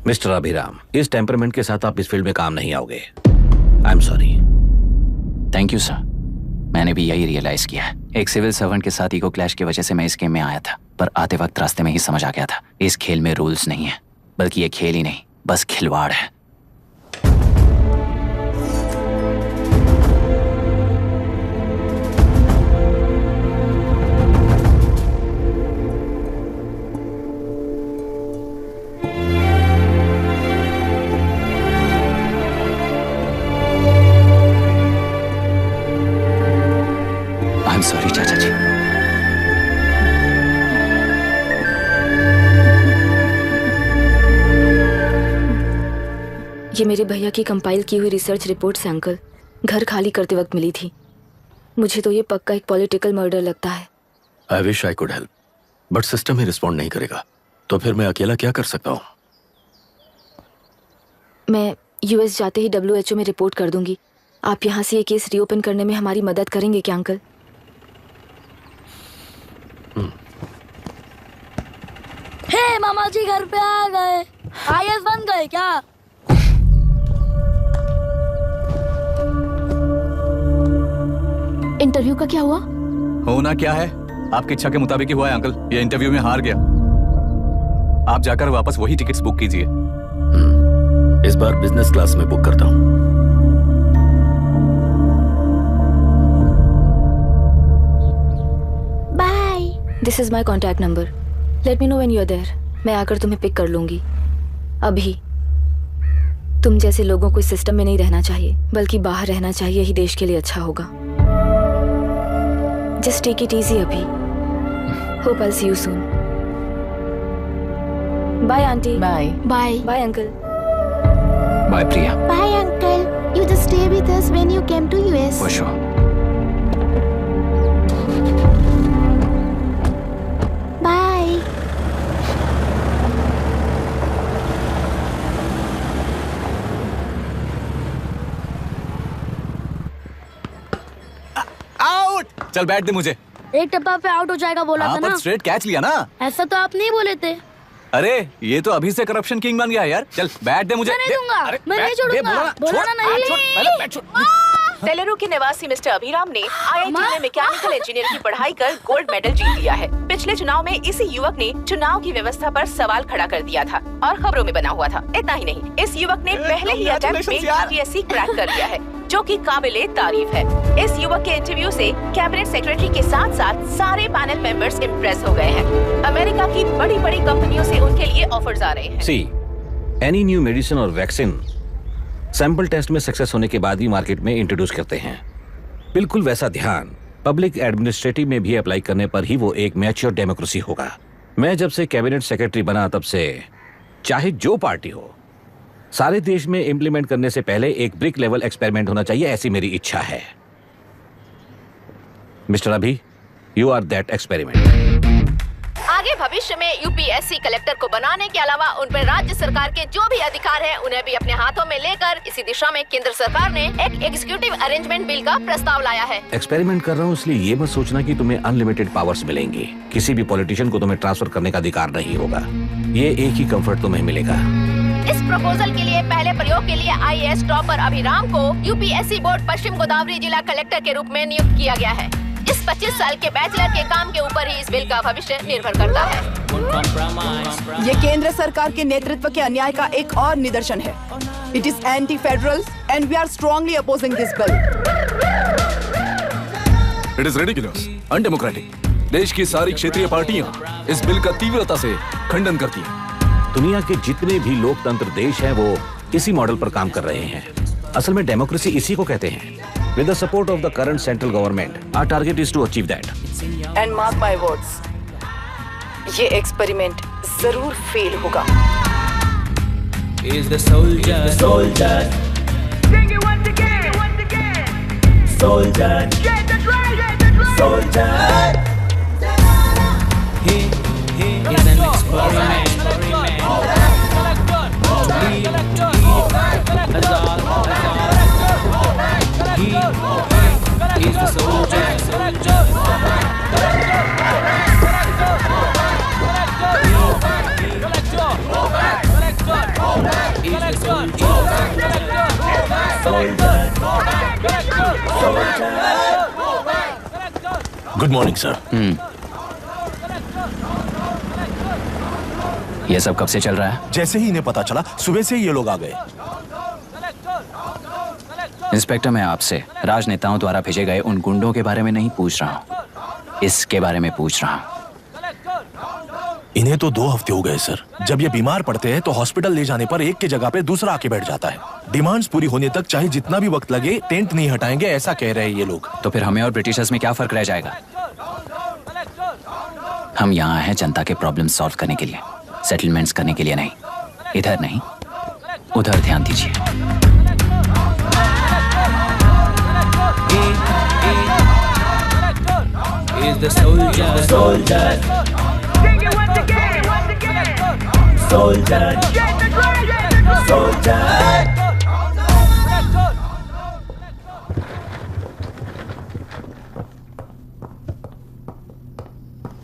Mister Abhiram, इस टेम्परमेंट के साथ आप इस फील्ड में काम नहीं आओगे। आई am sorry. Thank you sir. मैंने भी यही रियलाइज किया है। एक सिविल सर्वेंट के साथ ईगो क्लैश की वजह से मैं इस गेम में आया था, पर आते वक्त रास्ते में ही समझ आ गया था इस खेल में रूल्स नहीं है, बल्कि ये खेल ही नहीं बस खिलवाड़ है। सॉरी चाचा जी। ये मेरे भैया की कंपाइल की हुई रिसर्च रिपोर्ट से अंकल घर खाली करते वक्त मिली थी। मुझे तो ये पक्का एक पॉलिटिकल मर्डर लगता है। I wish I could help, but system he respond नहीं करेगा, तो फिर मैं अकेला क्या कर सकता हूँ? मैं US जाते ही WHO में रिपोर्ट कर दूंगी। आप यहाँ से ये केस रीओपन करने में हमारी मदद करेंगे क्या अंकल? हे मामा जी घर पे आ गए। IAS बन गए क्या? इंटरव्यू का क्या हुआ? होना क्या है, आपकी इच्छा के मुताबिक ही हुआ है अंकल। ये इंटरव्यू में हार गया। आप जाकर वापस वही टिकट्स बुक कीजिए। इस बार बिजनेस क्लास में बुक करता हूँ। This is my contact number. Let me know when you are there. मैं आकर तुम्हें पिक कर लूंगी। अभी तुम जैसे लोगों को इस सिस्टम में नहीं रहना चाहिए, बल्कि बाहर रहना चाहिए, ही देश के लिए अच्छा होगा। जस्ट टेक इट इजी अभी। Hope I see you soon. Bye aunty. Bye bye bye uncle. Bye Priya. Bye uncle, you just stay with us when you came to US. For sure. Bye. Out. चल बैठ दे मुझे। एक टप्पा पे out हो जाएगा बोला था ना। स्ट्रेट कैच लिया ना। ऐसा तो आप नहीं बोले थे। अरे ये तो अभी से करप्शन किंग बन गया यार। चल बैठ दे मुझे। मैं नहीं दूंगा, मैं नहीं छोड़ूंगा। बोला ना नहीं। तेलुरु के निवासी मिस्टर अभिराम ने IIT में मैकेनिकल इंजीनियर की पढ़ाई कर गोल्ड मेडल जीत लिया है। पिछले चुनाव में इसी युवक ने चुनाव की व्यवस्था पर सवाल खड़ा कर दिया था और खबरों में बना हुआ था। इतना ही नहीं, इस युवक ने पहले ही अटेम्प्ट में UPSC क्रैक कर लिया है, जो कि काबिले तारीफ है। इस युवक के इंटरव्यू से कैबिनेट सेक्रेटरी के साथ साथ सारे पैनल मेंबर्स इम्प्रेस हो गए हैं। अमेरिका की बड़ी बड़ी कंपनियों से उनके लिए ऑफर्स आ रहे हैं। सी, एनी न्यू मेडिसिन और वैक्सीन सैंपल टेस्ट में सक्सेस होने के बाद ही मार्केट में इंट्रोड्यूस करते हैं। बिल्कुल वैसा ध्यान पब्लिक एडमिनिस्ट्रेटिव में भी अप्लाई करने पर ही वो एक मैच्योर डेमोक्रेसी होगा। मैं जब से कैबिनेट सेक्रेटरी बना तब से चाहे जो पार्टी हो, सारे देश में इंप्लीमेंट करने से पहले एक ब्रिक लेवल एक्सपेरिमेंट होना चाहिए, ऐसी मेरी इच्छा है। मिस्टर अभी, यू आर दैट एक्सपेरिमेंट। आगे भविष्य में UPSC कलेक्टर को बनाने के अलावा उन पर राज्य सरकार के जो भी अधिकार हैं, उन्हें भी अपने हाथों में लेकर इसी दिशा में केंद्र सरकार ने एक एग्जीक्यूटिव अरेंजमेंट बिल का प्रस्ताव लाया है। एक्सपेरिमेंट कर रहा हूँ इसलिए ये मत सोचना कि तुम्हें अनलिमिटेड पावर्स मिलेंगे। किसी भी पॉलिटिशियन को तुम्हें ट्रांसफर करने का अधिकार नहीं होगा। ये एक ही कंफर्ट तुम्हें मिलेगा। इस प्रपोजल के लिए पहले प्रयोग के लिए IAS टॉपर अभिराम को UPSC बोर्ड पश्चिम गोदावरी जिला कलेक्टर के रूप में नियुक्त किया गया है। इस 25 साल के बैचलर के काम के ऊपर ही इस बिल का भविष्य निर्भर करता है। ये केंद्र सरकार के नेतृत्व के अन्याय का एक और निदर्शन है। It is anti federal and we are strongly opposing this bill. It is ridiculous, undemocratic. देश की सारी क्षेत्रीय पार्टियां इस बिल का तीव्रता से खंडन करती हैं। दुनिया के जितने भी लोकतंत्र देश हैं वो इसी मॉडल पर काम कर रहे हैं। असल में डेमोक्रेसी इसी को कहते हैं। With the support of the current central government, our target is to achieve that. And mark my words, ये एक्सपेरिमेंट जरूर फेल होगा। Is the soldier, Sing it once again, Soldier, get the drum, Soldier. He is an experiment. He is the soldier. Good morning sir. ये सब कब से चल रहा है? जैसे ही इन्हें पता चला, सुबह से ही ये लोग आ गए। इंस्पेक्टर, मैं आपसे राजनेताओं द्वारा भेजे गए उन गुंडों के बारे में नहीं पूछ रहा हूँ, इसके बारे में पूछ रहा हूँ। इन्हें तो 2 हफ्ते हो गए सर। जब ये बीमार पड़ते हैं तो हॉस्पिटल ले जाने पर एक की जगह पे दूसरा आके बैठ जाता है। डिमांड्स पूरी होने तक चाहे जितना भी वक्त लगे, टेंट नहीं हटाएंगे, ऐसा कह रहे हैं ये लोग। तो फिर हमें और ब्रिटिशर्स में क्या फर्क रह जाएगा? हम यहाँ हैं जनता के प्रॉब्लम सॉल्व करने के लिए, सेटलमेंट्स करने के लिए नहीं। इधर नहीं, उधर ध्यान दीजिए। Is the soldier, Sing it once again, Soldier, get the drum, Soldier.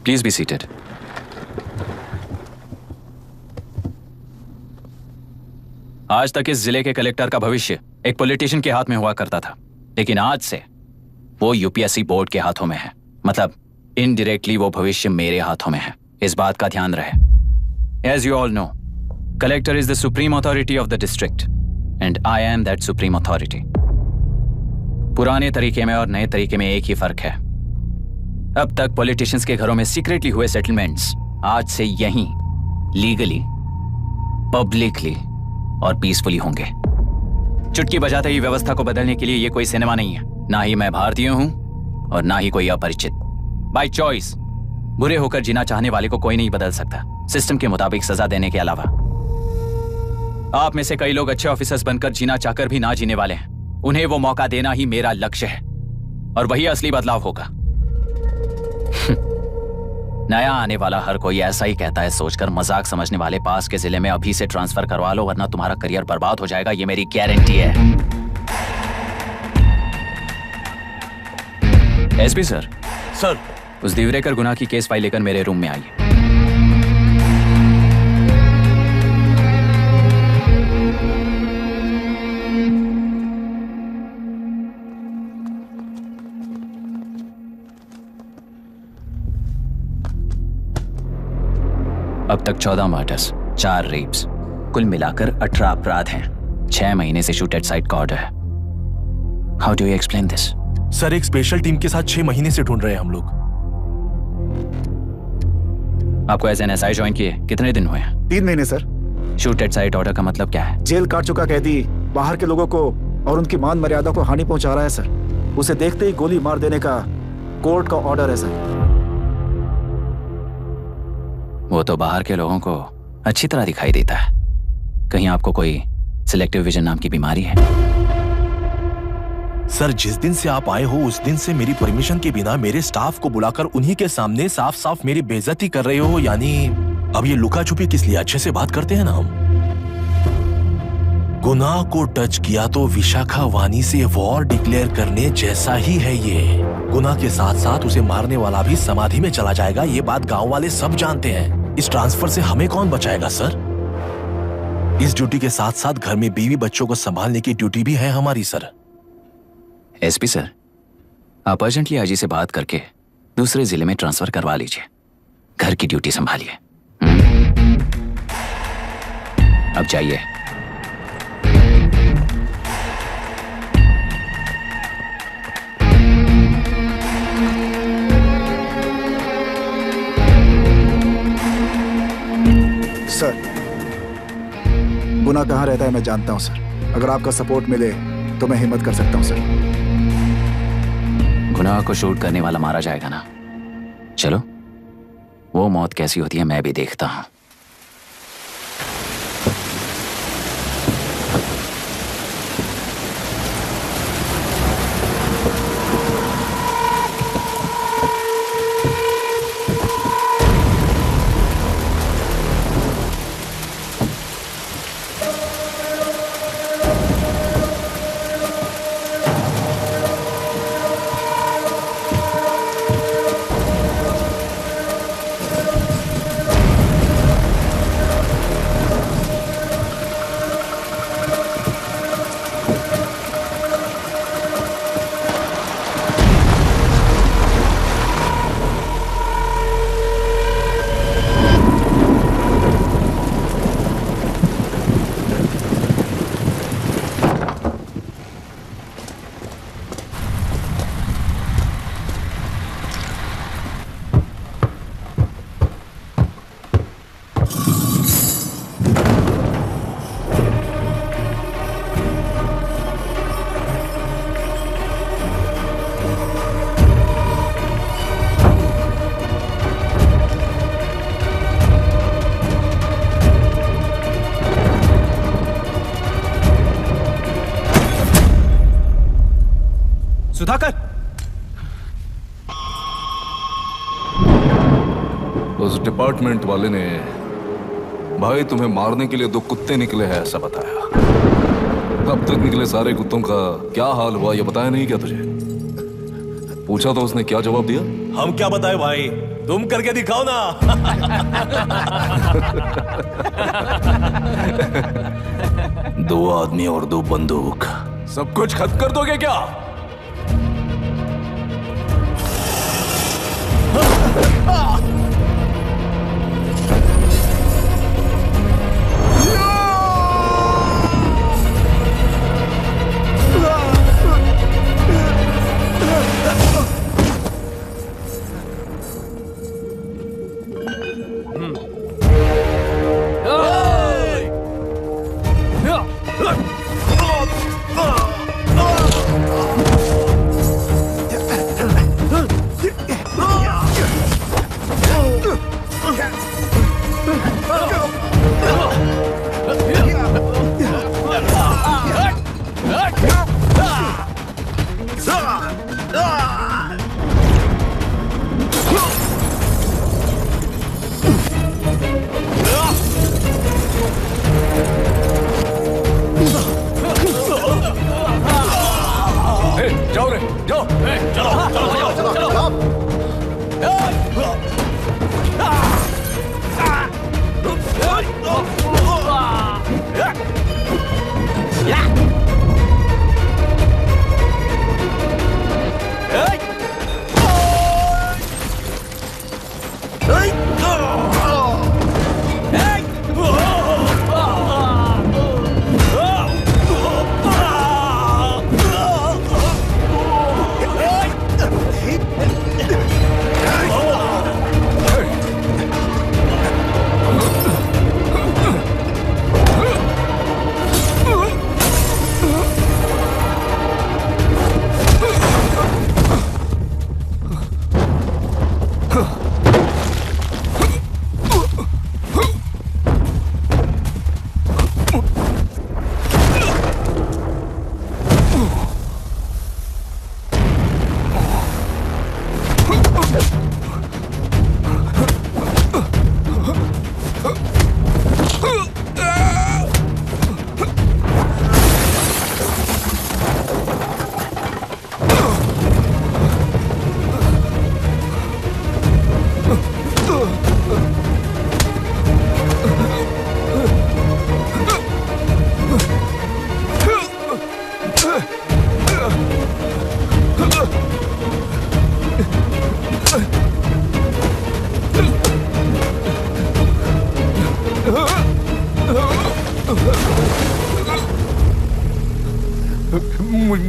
Please be seated. आज तक इस जिले के कलेक्टर का भविष्य एक पॉलिटिशियन के हाथ में हुआ करता था, लेकिन आज से वो UPSC बोर्ड के हाथों में है। मतलब इनडायरेक्टली वो भविष्य मेरे हाथों में है। इस बात का ध्यान रहे। As you all know, collector is the supreme authority of the district, and I am that supreme authority. पुराने तरीके में और नए तरीके में एक ही फर्क है। अब तक पॉलिटिशियंस के घरों में सीक्रेटली हुए सेटलमेंट्स आज से यहीं लीगली, पब्लिकली और पीसफुली होंगे। चुटकी बजाते ही व्यवस्था को बदलने के लिए ये कोई सिनेमा नहीं है। ना ही मैं भारतीय हूं और ना ही कोई अपरिचित। बाय चॉइस बुरे होकर जीना चाहने वाले को कोई नहीं बदल सकता, सिस्टम के मुताबिक सजा देने के अलावा। आप में से कई लोग अच्छे ऑफिसर्स बनकर जीना चाहकर भी ना जीने वाले हैं। उन्हें वो मौका देना ही मेरा लक्ष्य है और वही असली बदलाव होगा। नया आने वाला हर कोई ऐसा ही कहता है सोचकर मजाक समझने वाले पास के जिले में अभी से ट्रांसफर करवा लो, वरना तुम्हारा करियर बर्बाद हो जाएगा। ये मेरी गारंटी है। SP sir. सर। उस दिवरेकर गुनाह की केस फाइल लेकर मेरे रूम में आइए। अब तक 14 मर्डर्स, 4 रेप्स, कुल मिलाकर 18 अपराध हैं। 6 महीने से शूट एट साइट का ऑर्डर है। How do you explain this? Sir, एक स्पेशल टीम के साथ 6 महीने से ढूंढ रहे हैं हम लोग। आपको एज एन एसआई ज्वाइन किए कितने दिन हुए हैं? 3 महीने sir. Shoot at site order का मतलब क्या है? जेल काट चुका कैदी बाहर के लोगों को और उनकी मान मर्यादा को हानि पहुंचा रहा है सर। उसे देखते ही गोली मार देने का कोर्ट का ऑर्डर है सर। वो तो बाहर के लोगों को अच्छी तरह दिखाई देता है। कहीं आपको कोई सिलेक्टिव विजन नाम की बीमारी है? सर, जिस दिन से आप आए हो उस दिन से मेरी परमिशन के बिना मेरे स्टाफ को बुलाकर उन्हीं के सामने साफ साफ मेरी बेइज्जती कर रहे हो। यानी अब ये लुका छुपी किस लिए? अच्छे से बात करते हैं ना हम। गुनाह को टच किया तो विशाखा वानी से वॉर डिक्लेयर करने जैसा ही है ये। गुनाह के साथ साथ उसे मारने वाला भी समाधि में चला जाएगा। ये बात गांव वाले सब जानते हैं। इस ट्रांसफर से हमें कौन बचाएगा सर? इस ड्यूटी के साथ साथ घर में बीवी बच्चों को संभालने की ड्यूटी भी है हमारी सर। एसपी सर, आप अर्जेंटली आईजी से बात करके दूसरे जिले में ट्रांसफर करवा लीजिए। घर की ड्यूटी संभालिए। अब जाइए। सर, गुनाह कहाँ रहता है मैं जानता हूं सर। अगर आपका सपोर्ट मिले तो मैं हिम्मत कर सकता हूं सर। गुनाह को शूट करने वाला मारा जाएगा ना? चलो, वो मौत कैसी होती है मैं भी देखता हूं। सुधाकर, उस डिपार्टमेंट वाले ने भाई तुम्हें मारने के लिए 2 कुत्ते निकले हैं ऐसा बताया। अब तक निकले सारे कुत्तों का क्या हाल हुआ ये बताया नहीं क्या तुझे? पूछा तो उसने क्या जवाब दिया? हम क्या बताए भाई, तुम करके दिखाओ ना। 2 आदमी और 2 बंदूक, सब कुछ खत्म कर दोगे क्या? जाओ रे, जाओ। चलो।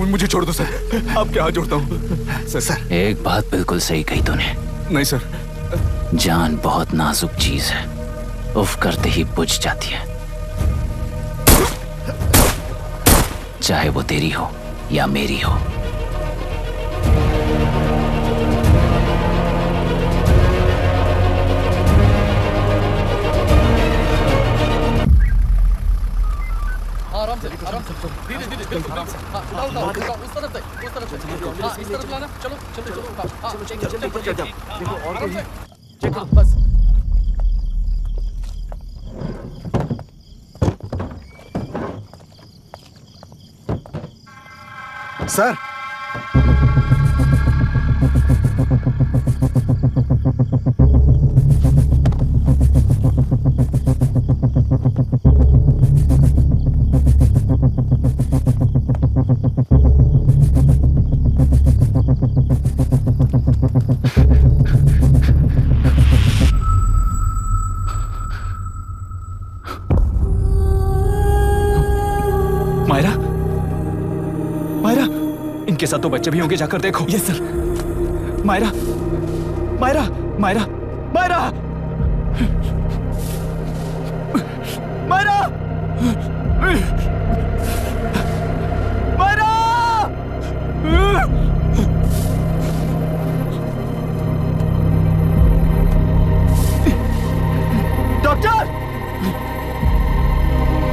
मुझे छोड़ दो सर, आपके हाथ जोड़ता हूँ सर। एक बात बिल्कुल सही कही तूने। नहीं सर। जान बहुत नाजुक चीज है, उफ करते ही बुझ जाती है, चाहे वो तेरी हो या मेरी हो। आराम से धीरे धीरे बिल्कुल आराम से। हाँ, उठाओ, उस तरफ से हाँ, इस तरफ लाना। चलो आराम से। चलो बस। सर, मायरा, मायरा, इनके साथ तो बच्चे भी होंगे, जाकर देखो। Yes sir. Myra, Myra, Myra, Myra, Myra, Myra, doctor,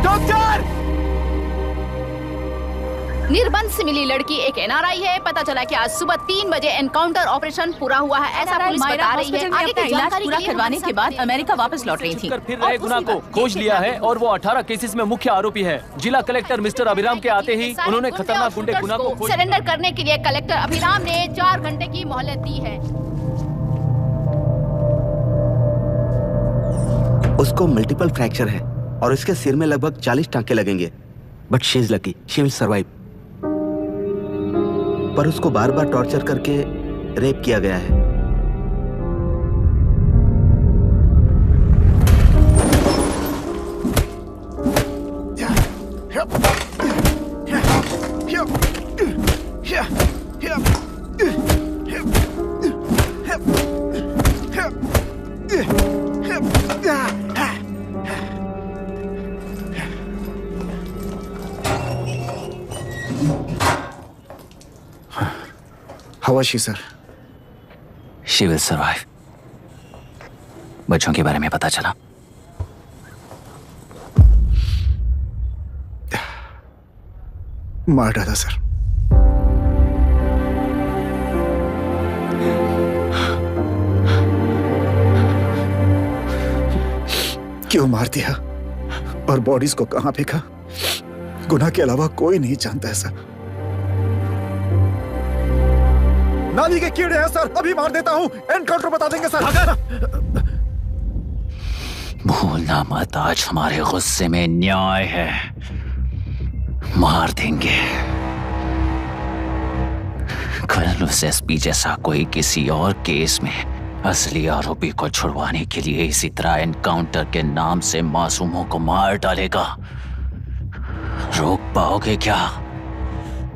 doctor. निर्बंध से मिली लड़की एक एनआरआई है। पता चला कि आज सुबह 3 बजे एनकाउंटर ऑपरेशन पूरा हुआ है, ऐसा पुलिस बता रही है। आगे की जानकारी पूरा करवाने के बाद अमेरिका वापस लौट रही थी। फिर रहे गुना को खोज लिया है और वो 18 केसेस में मुख्य आरोपी है। जिला कलेक्टर मिस्टर अभिराम के आते ही उन्होंने खतरनाक गुंडे गुना को सरेंडर करने के लिए कलेक्टर अभिराम ने 4 घंटे की मोहलत दी है। उसको मल्टीपल फ्रैक्चर है और इसके सिर में लगभग 40 टांके लगेंगे, but she is lucky, she will survive. पर उसको बार बार टॉर्चर करके रेप किया गया है। How was she, sir? She will survive. बच्चों के बारे में पता चला? मार डाला सर। क्यों मार दिया और बॉडीज को कहां फेंका, गुनाह के अलावा कोई नहीं जानता है सर। नाली के कीड़े हैं सर, अभी मार देता हूं, एनकाउंटर बता देंगे सर। भूलना मत, आज हमारे गुस्से में न्याय है, मार देंगे। कल उस एसपी जैसा कोई किसी और केस में असली आरोपी को छुड़वाने के लिए इसी तरह एनकाउंटर के नाम से मासूमों को मार डालेगा। रोक पाओगे क्या?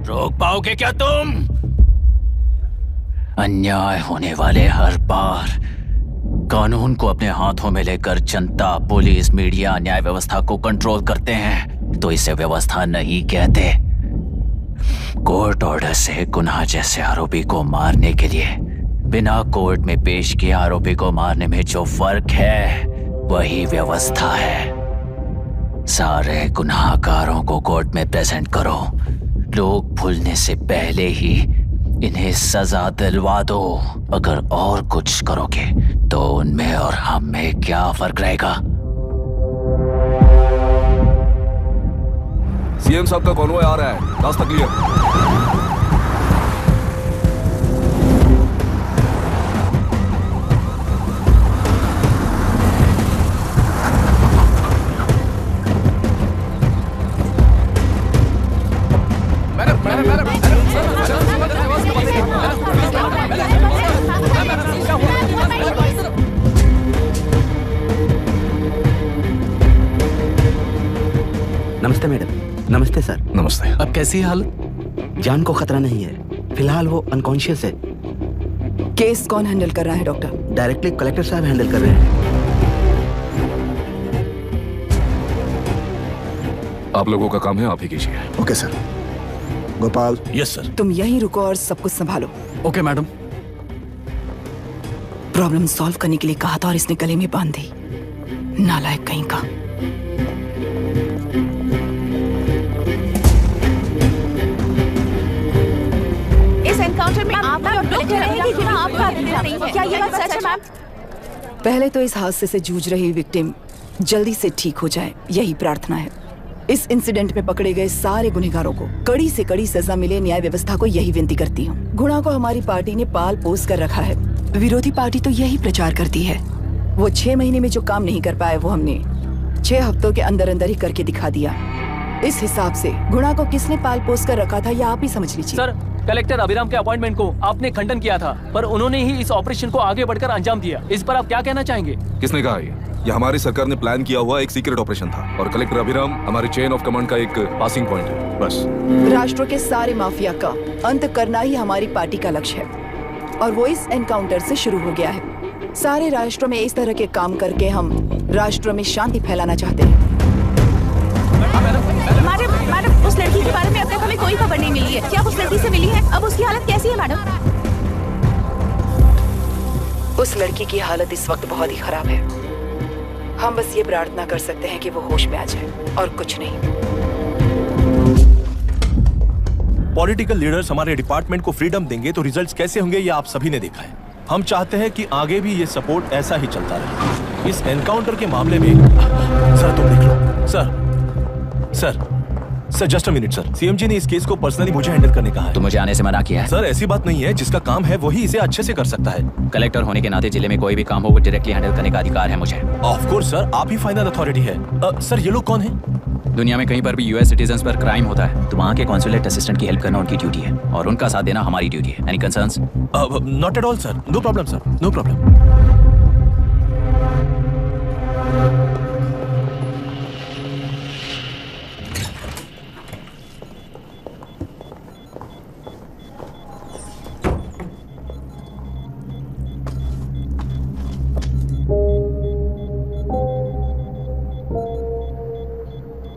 रोक पाओगे क्या तुम? अन्याय होने वाले हर बार कानून को अपने हाथों में लेकर जनता, पुलिस, मीडिया, न्याय व्यवस्था को कंट्रोल करते हैं, तो इसे व्यवस्था नहीं कहते। कोर्ट ऑर्डर से गुनाह जैसे आरोपी को मारने के लिए बिना कोर्ट में पेश किए आरोपी को मारने में जो फर्क है वही व्यवस्था है। सारे गुनाहगारों को कोर्ट में प्रेजेंट करो, लोग भूलने से पहले ही इन्हें सजा दिलवा दो। अगर और कुछ करोगे तो उनमें और हम में क्या फर्क रहेगा? सीएम साहब का कॉन्वॉय आ रहा है, रास्ता क्लियर। नमस्ते मैडम। नमस्ते सर। नमस्ते। अब कैसी है हालत? जान को खतरा नहीं है, फिलहाल वो अनकॉन्शियस है। केस कौन हैंडल कर रहा है डॉक्टर? डायरेक्टली कलेक्टर साहब हैंडल कर रहे हैं। आप लोगों का काम है, आप ही कीजिए। Okay sir. Gopal. Yes sir. तुम यहीं रुको और सब कुछ संभालो। Okay madam. प्रॉब्लम सॉल्व करने के लिए कहा था और इसने गले में बांध दी, नालायक कहीं का। इस एनकाउंटर में आप लोग कह रहे हैं कि गुनाह आपका नहीं है, क्या ये बात सच है मैम? पहले तो इस हादसे से जूझ रही विक्टिम जल्दी से ठीक हो जाए, यही प्रार्थना है। इस इंसिडेंट में पकड़े गए सारे गुनहगारों को कड़ी से कड़ी सजा मिले, न्याय व्यवस्था को यही विनती करती हूँ। गुनाह को हमारी पार्टी ने पाल पोस कर रखा है, विरोधी पार्टी तो यही प्रचार करती है। वो 6 महीने में जो काम नहीं कर पाए वो हमने 6 हफ्तों के अंदर अंदर ही करके दिखा दिया। इस हिसाब से गुनाह को किसने पाल पोस कर रखा था, यह आप ही समझ लीजिए। सर, कलेक्टर अभिराम के अपॉइंटमेंट को आपने खंडन किया था, पर उन्होंने ही इस ऑपरेशन को आगे बढ़कर अंजाम दिया। इस पर आप क्या कहना चाहेंगे? किसने कहा ये हमारी सरकार ने प्लान किया हुआ एक सीक्रेट ऑपरेशन था और कलेक्टर अभिराम हमारी चेन ऑफ कमांड का एक पासिंग पॉइंट है, बस। राष्ट्र के सारे माफिया का अंत करना ही हमारी पार्टी का लक्ष्य है और वो इस एनकाउंटर से शुरू हो गया है। सारे राष्ट्रों में इस तरह के काम करके हम राष्ट्र में शांति फैलाना चाहते हैं। मैडम, उस लड़की के बारे में अब तक हमें कोई खबर नहीं मिली है। क्या उस लड़की से मिली है? अब उसकी हालत कैसी है मैडम? उस लड़की की हालत इस वक्त बहुत ही खराब है। हम बस ये प्रार्थना कर सकते हैं कि वो होश में आ जाए और कुछ नहीं। पॉलिटिकल लीडर्स हमारे डिपार्टमेंट को फ्रीडम देंगे तो रिजल्ट्स कैसे होंगे ये आप सभी ने देखा है। हम चाहते हैं कि आगे भी ये सपोर्ट ऐसा ही चलता रहे। इस एनकाउंटर के मामले में सर तुम देख लो। Sir just a minute sir. CM ji ने इस केस को पर्सनली मुझे हैंडल करने कहा है। तो मुझे आने से मना किया है? सर ऐसी बात नहीं है, जिसका काम है वही इसे अच्छे से कर सकता है। कलेक्टर होने के नाते जिले में कोई भी काम हो वो डायरेक्टली हैंडल करने का अधिकार है मुझे। ऑफ कोर्स सर, आप ही फाइनल अथॉरिटी है। सर ये लोग कौन है? दुनिया में कहीं पर भी यूएस सिटीजन्स पर क्राइम होता है तो वहाँ के कॉन्सुलेट असिस्टेंट की हेल्प करना उनकी ड्यूटी है और उनका साथ देना हमारी ड्यूटी है। Any concerns? Not at all sir, no problem sir, no problem.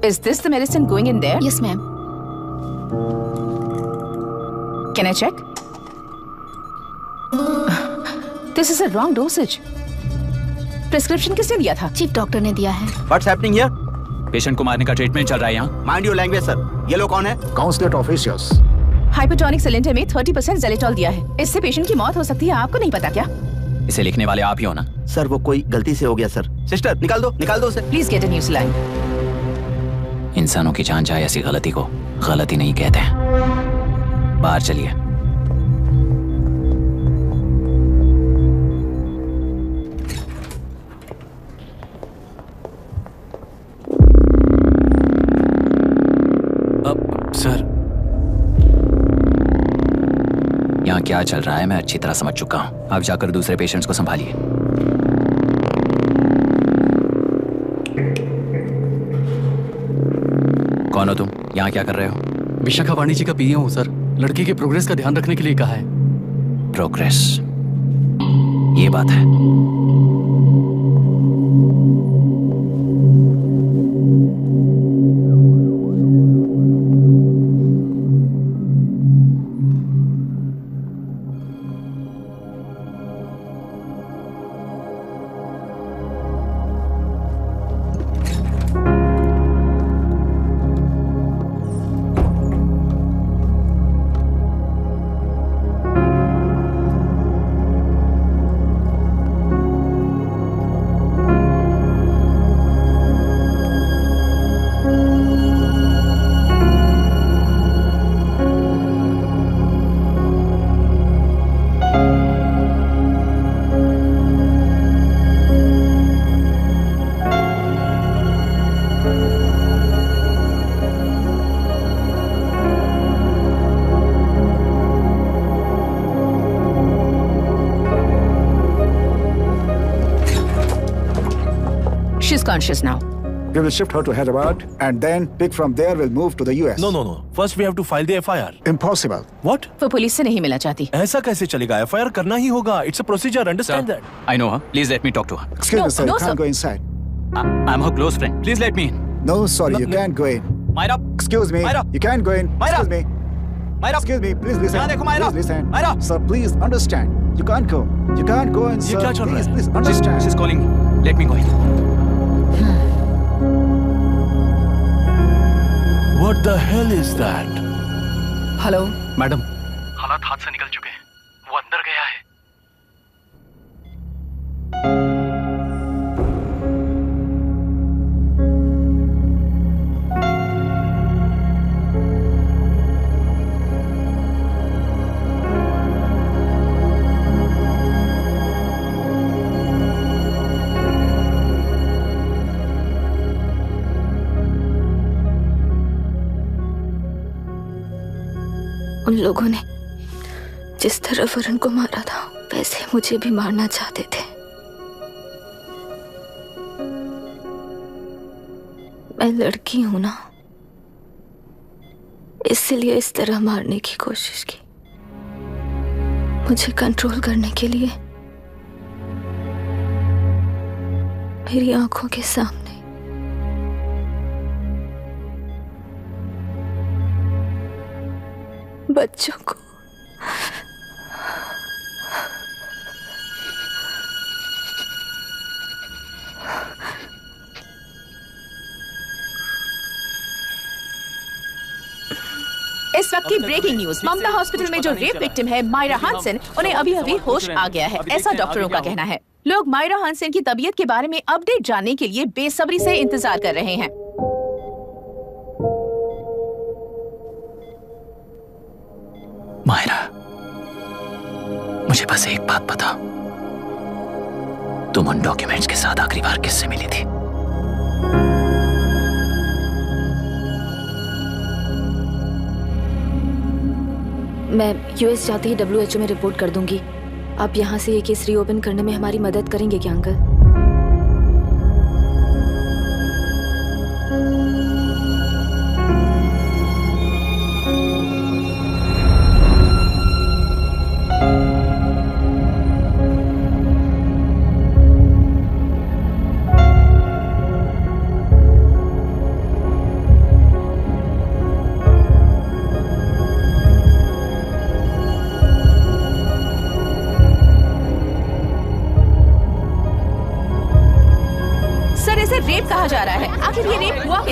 Is this the medicine going in there? Yes, ma'am. Can I check? This is a wrong dosage. Prescription किसने दिया था? चीफ डॉक्टर ने दिया है। What's happening here? Patient को मारने का treatment चल रहा है यहाँ। Mind your language, sir. ये लोग कौन है? Consulate officials. हाइपोटोनिक सिलेंडर में 30% ज़ेलेटॉल दिया है। इससे पेशेंट की मौत हो सकती है, आपको नहीं पता क्या? इसे लिखने वाले आप ही हो ना? सर वो कोई गलती से हो गया सर। सिस्टर निकाल दो उसे। Please get a new saline. इंसानों की जान जाए ऐसी गलती को गलती नहीं कहते हैं। बाहर चलिए। सर, यहाँ क्या चल रहा है मैं अच्छी तरह समझ चुका हूँ। आप जाकर दूसरे पेशेंट्स को संभालिए। कौन हो तुम? यहाँ क्या कर रहे हो? विशाखा वाणी जी का पीए हूँ सर। लड़की के प्रोग्रेस का ध्यान रखने के लिए कहा है। प्रोग्रेस, ये बात है। She's conscious now. We will shift her to Hyderabad and then pick from there. We'll move to the US. No. First we have to file the FIR. Impossible. What? वो पुलिस से नहीं मिलना चाहती। ऐसा कैसे चलेगा? FIR करना ही होगा. It's a procedure. Understand that? I know her. Please let me talk to her. Excuse me, sir. You can't go inside. I'm her close friend. Please let me in. No, sorry, you can't go in. Myra. Excuse me. Myra. You can't go in. Myra. Excuse me. Myra. Excuse me. Please listen. यहाँ देखो Myra. Please listen. Myra. Sir, please understand. You can't go. You can't go in, sir. ये क्या चल रहा है? Please understand. She's calling me. Let me go in. What the hell is that? Hello madam, हालात हाथ से निकल चुके हैं। वो अंदर गया है। उन लोगों ने जिस तरह वरुण को मारा था वैसे मुझे भी मारना चाहते थे। मैं लड़की हूं ना, इसलिए इस तरह मारने की कोशिश की। मुझे कंट्रोल करने के लिए मेरी आंखों के सामने बच्चों को इस वक्त की ब्रेकिंग न्यूज। ममता हॉस्पिटल में जो रेप विक्टिम है मायरा हानसन, उन्हें अभी अभी होश आ गया है, ऐसा डॉक्टरों का कहना है। लोग मायरा हानसन की तबीयत के बारे में अपडेट जानने के लिए बेसब्री से इंतजार कर रहे हैं। मायरा, मुझे बस एक बात बता, तुम उन डॉक्यूमेंट्स के साथ आखिरी बार किससे मिली थी? मैं यूएस जाते ही WHO में रिपोर्ट कर दूंगी। आप यहाँ से ये केस रीओपन करने में हमारी मदद करेंगे क्या अंकल?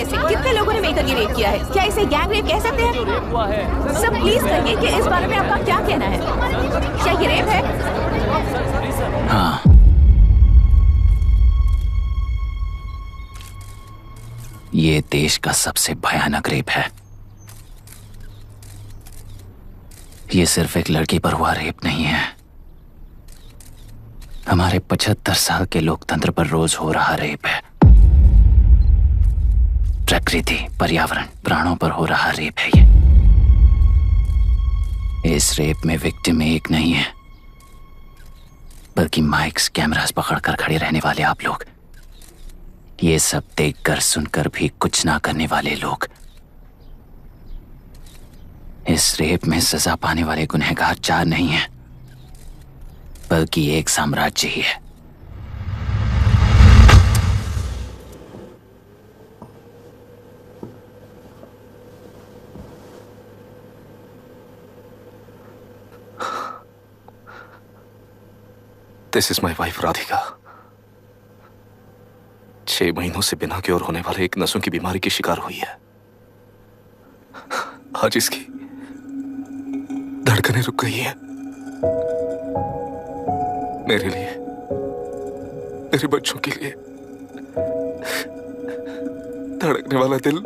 में से कितने लोगों ने मिलकर ये रेप किया है? क्या इसे गैंग रेप कह सकते हैं? सब प्लीज कहिए कि इस बारे में आपका क्या कहना है? क्या ये रेप है? हाँ, ये देश का सबसे भयानक रेप है। ये सिर्फ एक लड़की पर हुआ रेप नहीं है, हमारे 75 साल के लोकतंत्र पर रोज हो रहा रेप है। प्रकृति, पर्यावरण, प्राणों पर हो रहा रेप है ये। इस रेप में विक्टिम एक नहीं है, बल्कि माइक्स, कैमरास पकड़कर खड़े रहने वाले आप लोग, ये सब देखकर सुनकर भी कुछ ना करने वाले लोग। इस रेप में सजा पाने वाले गुनहगार 4 नहीं हैं, बल्कि एक साम्राज्य ही है। This is my wife Radhika. 6 महीनों से बिना क्योर होने वाले एक नसों की बीमारी की शिकार हुई है। आज इसकी धड़कनें रुक गई है। मेरे लिए, मेरे बच्चों के लिए धड़कने वाला दिल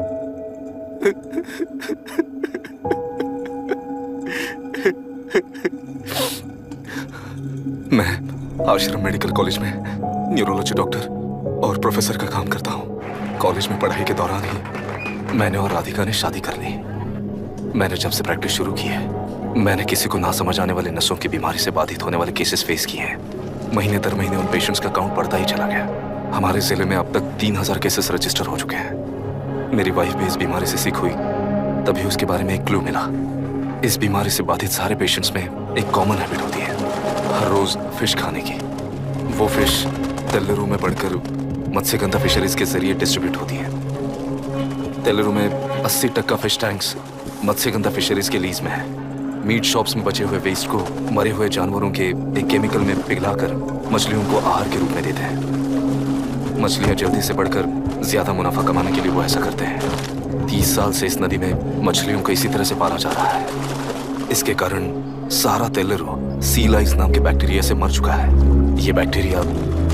मैं आश्रम मेडिकल कॉलेज में न्यूरोलॉजी डॉक्टर और प्रोफेसर का काम करता हूँ। कॉलेज में पढ़ाई के दौरान ही मैंने और राधिका ने शादी कर ली। मैंने जब से प्रैक्टिस शुरू की है, मैंने किसी को ना समझ आने वाले नसों की बीमारी से बाधित होने वाले केसेस फेस किए हैं। महीने दर महीने उन पेशेंट्स का काउंट बढ़ता ही चला गया। हमारे जिले में अब तक 3000 केसेस रजिस्टर हो चुके हैं। मेरी वाइफ भी इस बीमारी से सिक हुई, तभी उसके बारे में एक क्लू मिला। इस बीमारी से बाधित सारे पेशेंट्स में एक कॉमन हैबिट होती है, हर रोज फिश खाने की। वो फिश तेल्लुरु में बढ़कर मत्स्यगंधा फिशरीज के जरिए डिस्ट्रीब्यूट होती है। तेल्लुरु में 80% फिश टैंक्स मत्स्यगंधा फिशरीज के लीज में है। मीट शॉप्स में बचे हुए वेस्ट को मरे हुए जानवरों के एक केमिकल में पिघलाकर मछलियों को आहार के रूप में देते हैं। मछलियां जल्दी से बढ़कर ज्यादा मुनाफा कमाने के लिए वो ऐसा करते हैं। 30 साल से इस नदी में मछलियों को इसी तरह से पाला जा रहा है। इसके कारण सारा तेल्लुरु सी लाइस नाम के बैक्टीरिया से मर चुका है। ये बैक्टीरिया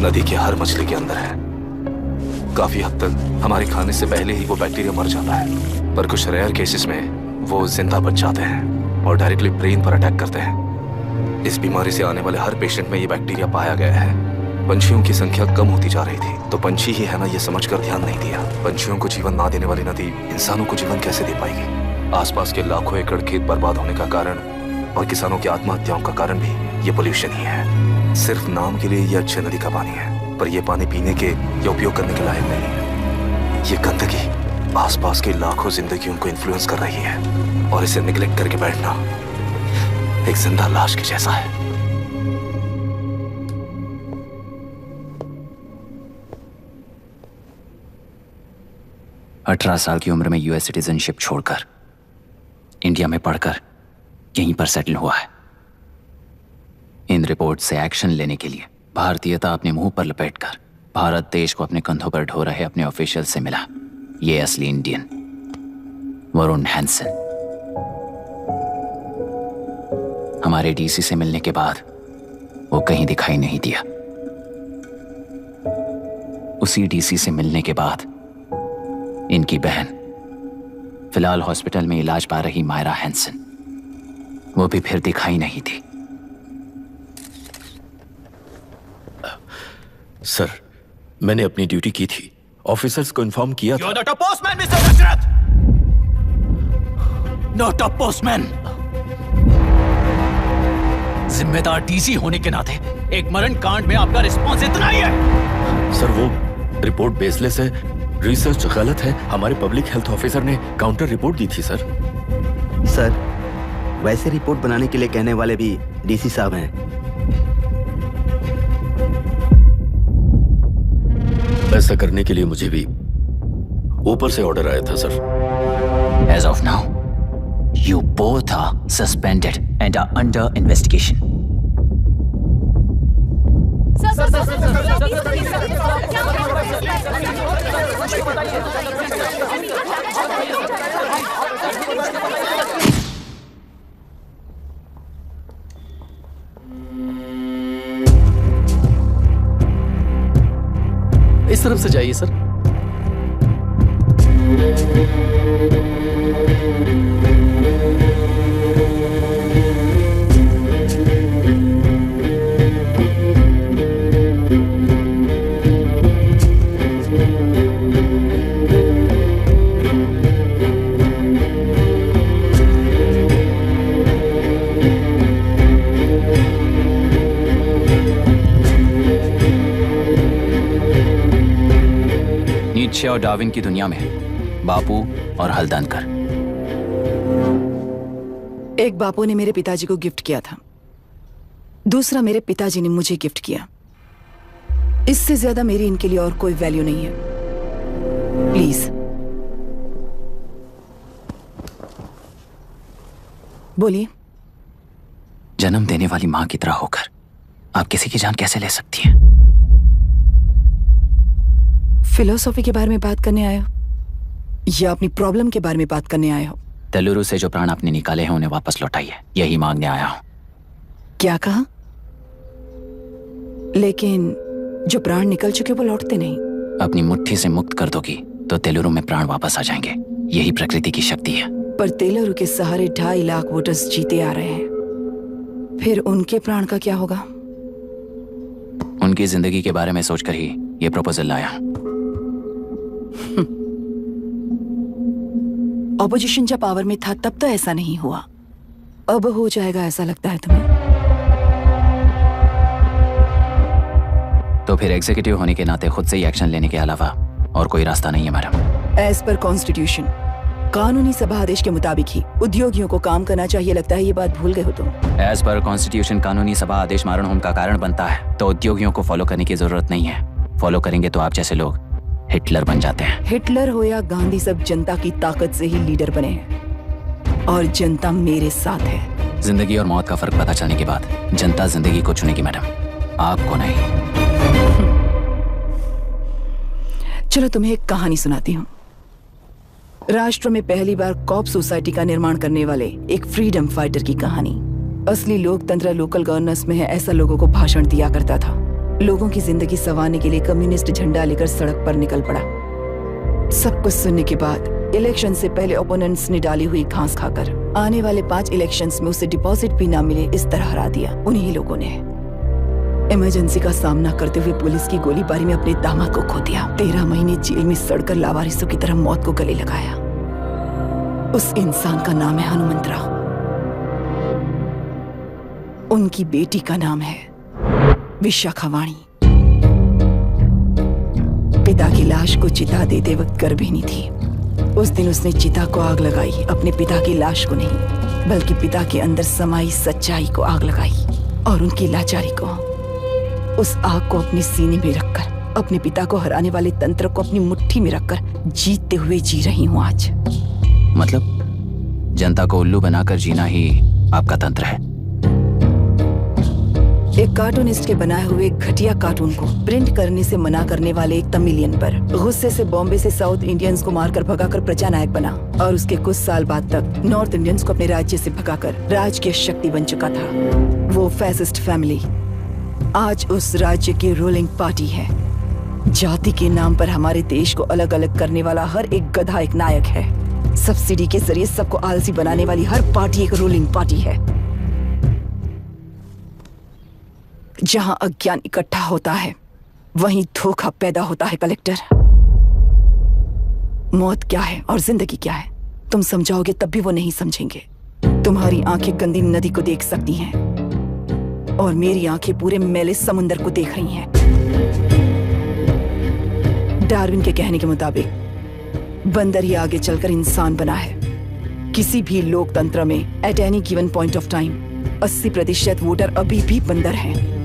नदी के हर मछली के अंदर है। काफी हद तक हमारे खाने से पहले ही वो बैक्टीरिया मर जाता है, पर कुछ रेयर केसेस में वो जिंदा बच जाते हैं और डायरेक्टली ब्रेन पर अटैक करते हैं। इस बीमारी से आने वाले हर पेशेंट में ये बैक्टीरिया पाया गया है। पंछियों की संख्या कम होती जा रही थी, तो पंछी ही है ना ये समझकर ध्यान नहीं दिया। पंछियों को जीवन ना देने वाली नदी इंसानों को जीवन कैसे दे पाएगी? आसपास के लाखों एकड़ खेत बर्बाद होने का कारण और किसानों की आत्महत्याओं का कारण भी ये पोल्यूशन ही है। सिर्फ नाम के लिए ये अच्छे नदी का पानी है, पर ये पानी पीने के या उपयोग करने के लायक नहीं है। ये गंदगी आसपास की लाखों जिंदगियों को इन्फ्लुएंस कर रही है और इसे निगलेक्ट करके बैठना एक जिंदा लाश के जैसा है। अठारह साल की उम्र में यूएस सिटीजनशिप छोड़कर इंडिया में पढ़कर यहीं पर सेटल हुआ है। इन रिपोर्ट से एक्शन लेने के लिए भारतीयता अपने मुंह पर लपेटकर भारत देश को अपने कंधों पर ढो रहे अपने ऑफिशियल से मिला ये असली इंडियन वरुण हैंसन। हमारे डीसी से मिलने के बाद वो कहीं दिखाई नहीं दिया। उसी डीसी से मिलने के बाद इनकी बहन, फिलहाल हॉस्पिटल में इलाज पा रही मायरा हैंसन, वो भी फिर दिखाई नहीं थी। सर, मैंने अपनी ड्यूटी की थी, ऑफिसर्स को इन्फॉर्म किया था। You're not a postman, Mr. Dashrath! Not a postman! जिम्मेदार डीसी होने के नाते एक मरण कांड में आपका रिस्पॉन्स इतना ही है। सर, वो रिपोर्ट बेसलेस है, रिसर्च गलत है। हमारे पब्लिक हेल्थ ऑफिसर ने काउंटर रिपोर्ट दी थी सर। सर, वैसे रिपोर्ट बनाने के लिए कहने वाले भी डीसी साहब हैं। ऐसा करने के लिए मुझे भी ऊपर से ऑर्डर आया था sir. As of now, you both are suspended and are under investigation. इस तरफ से जाइए सर। नीत्शे और डार्विन की दुनिया में बापू और हल्दनकर। एक बापू ने मेरे पिताजी को गिफ्ट किया था, दूसरा मेरे पिताजी ने मुझे गिफ्ट किया। इससे ज्यादा मेरी इनके लिए और कोई वैल्यू नहीं है। प्लीज बोलिए। जन्म देने वाली मां की तरह होकर आप किसी की जान कैसे ले सकती हैं? फिलोसॉफी के बारे में बात करने आए हो या अपनी प्रॉब्लम के बारे में बात करने आए हो? तेलुरु से जो प्राण आपने निकाले हैं उन्हें वापस लौटाइए, यही मांगने आया हूं। क्या कहा? लेकिन जो प्राण निकल चुके वो लौटते नहीं। अपनी मुट्ठी से मुक्त कर दोगी तो तेलुरु में प्राण वापस आ जाएंगे, यही प्रकृति की शक्ति है। पर तेलुरु के सहारे 2.5 लाख वोटर्स जीते आ रहे हैं, फिर उनके प्राण का क्या होगा? उनकी जिंदगी के बारे में सोचकर ही ये प्रपोजल लाया। ऑपोजिशन जब पावर में था तब तो ऐसा नहीं हुआ, अब हो जाएगा ऐसा लगता है तुम्हें? तो फिर एग्जीक्यूटिव होने के नाते खुद से ही एक्शन लेने के अलावा और कोई रास्ता नहीं है मैडम। एज पर कॉन्स्टिट्यूशन, कानूनी सभा आदेश के मुताबिक ही उद्योगियों को काम करना चाहिए। लगता है ये बात भूल गए हो तुम। एज पर कॉन्स्टिट्यूशन कानूनी सभा आदेश मारण होम का कारण बनता है, तो उद्योगियों को फॉलो करने की जरूरत नहीं है। फॉलो करेंगे तो आप जैसे लोग हिटलर बन जाते हैं। हिटलर हो या गांधी, सब जनता की ताकत से ही लीडर बने हैं और जनता मेरे साथ है। जिंदगी और मौत का फर्क पता चलने के बाद जनता जिंदगी को चुनेगी मैडम, आपको नहीं। चलो तुम्हें एक कहानी सुनाती हूँ। राष्ट्र में पहली बार कॉप सोसाइटी का निर्माण करने वाले एक फ्रीडम फाइटर की कहानी। असली लोकतंत्र लोकल गवर्नेंस में है, ऐसा लोगों को भाषण दिया करता था। लोगों की जिंदगी संवारने के लिए कम्युनिस्ट झंडा लेकर सड़क पर निकल पड़ा। सब कुछ सुनने के बाद इलेक्शन से पहले ओपोनेंट्स ने डाली हुई घास खाकर आने वाले 5 इलेक्शंस में उसे डिपॉजिट भी ना मिले इस तरह हरा दिया। उन्हीं लोगों ने इमरजेंसी का सामना करते हुए पुलिस की गोलीबारी में अपने दामाद को खो दिया। 13 महीने जेल में सड़कर लावारिसों की तरह मौत को गले लगाया। उस इंसान का नाम है हनुमंतराव। उनकी बेटी का नाम है विशाखावाणी। पिता की लाश को चिता देते वक्त गर्भिणी थी। उस दिन उसने चिता को आग लगाई, अपने पिता की लाश को नहीं बल्कि पिता के अंदर समाई सच्चाई को आग लगाई और उनकी लाचारी को। उस आग को अपने सीने में रखकर अपने पिता को हराने वाले तंत्र को अपनी मुट्ठी में रखकर जीतते हुए जी रही हूँ आज। मतलब जनता को उल्लू बनाकर जीना ही आपका तंत्र है? एक कार्टूनिस्ट के बनाए हुए घटिया कार्टून को प्रिंट करने से मना करने वाले एक तमिलियन पर गुस्से से बॉम्बे से साउथ इंडियंस को मारकर भगाकर प्रजानायक बना और उसके कुछ साल बाद तक नॉर्थ इंडियंस को अपने राज्य से भगाकर राजकीय शक्ति बन चुका था। वो फैसिस्ट फैमिली आज उस राज्य की रूलिंग पार्टी है। जाति के नाम पर हमारे देश को अलग अलग करने वाला हर एक गधा एक नायक है। सब्सिडी के जरिए सबको आलसी बनाने वाली हर पार्टी एक रूलिंग पार्टी है। जहां अज्ञान इकट्ठा होता है वहीं धोखा पैदा होता है। कलेक्टर, मौत क्या है और जिंदगी क्या है तुम समझाओगे तब भी वो नहीं समझेंगे। तुम्हारी आंखें गंदी नदी को देख सकती हैं और मेरी आंखें पूरे मैले समुंदर को देख रही हैं। डार्विन के कहने के मुताबिक बंदर ही आगे चलकर इंसान बना है। किसी भी लोकतंत्र में at any given point of time 80% voter अभी भी बंदर हैं।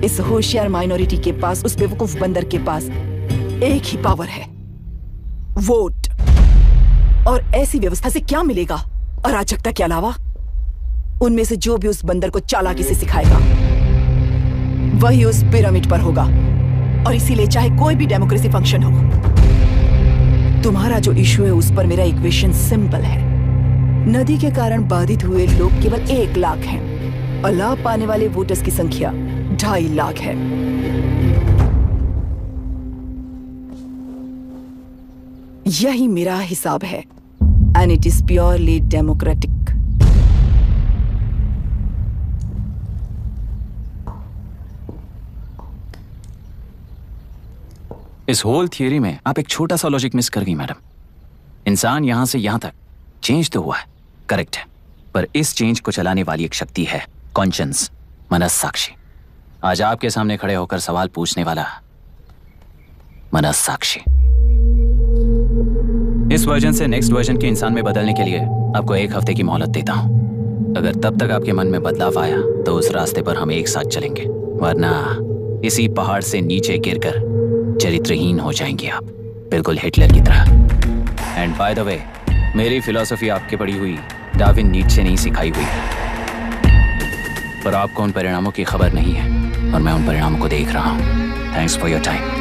इस होशियार माइनॉरिटी के पास, उस बेवकूफ बंदर के पास एक ही पावर है, वोट। और ऐसी व्यवस्था से क्या मिलेगा अराजकता के अलावा? उनमें से जो भी उस बंदर को चालाकी से सिखाएगा वही उस पिरामिड पर होगा। और इसीलिए चाहे कोई भी डेमोक्रेसी फंक्शन हो, तुम्हारा जो इशू है उस पर मेरा इक्वेशन सिंपल है। नदी के कारण बाधित हुए लोग केवल 1 लाख हैं और लाभ पाने वाले वोटर्स की संख्या 2.5 लाख है। यही मेरा हिसाब है and it is purely democratic. इस होल थियरी में आप एक छोटा सा लॉजिक मिस कर गई मैडम। इंसान यहां से यहां तक चेंज तो हुआ है, करेक्ट है, पर इस चेंज को चलाने वाली एक शक्ति है, कॉन्शियंस, मनस्साक्षी। आज आपके सामने खड़े होकर सवाल पूछने वाला मनस्साक्षी। इस वर्जन से नेक्स्ट वर्जन के इंसान में बदलने के लिए आपको 1 हफ्ते की मोहलत देता हूं। अगर तब तक आपके मन में बदलाव आया तो उस रास्ते पर हम एक साथ चलेंगे, वरना इसी पहाड़ से नीचे गिरकर चरित्रहीन हो जाएंगे आप, बिल्कुल हिटलर की तरह। एंड बाय द वे, मेरी फिलॉसफी आपके पढ़ी हुई डार्विन नीट्शे नहीं सिखाई हुई है, पर आपको उन परिणामों की खबर नहीं है और मैं उन परिणामों को देख रहा हूं। Thanks for your time.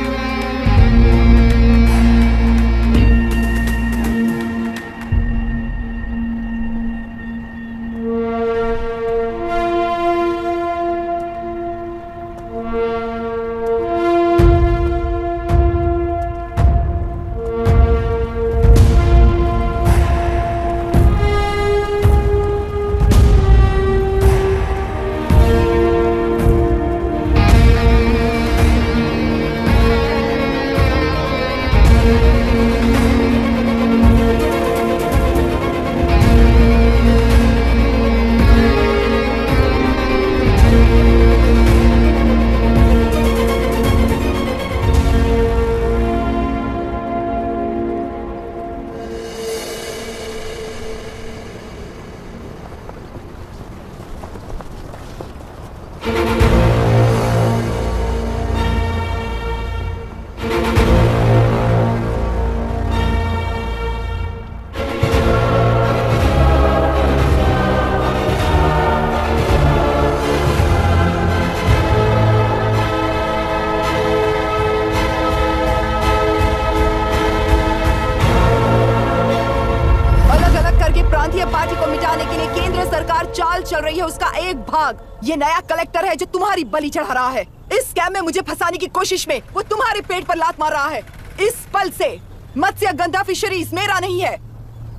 ये नया कलेक्टर है जो तुम्हारी बलि चढ़ा रहा है। इस स्कैम में मुझे फंसाने की कोशिश में वो तुम्हारे पेट पर लात मार रहा है। इस पल से मत्स्य गंधा फिशरीज मेरा नहीं है,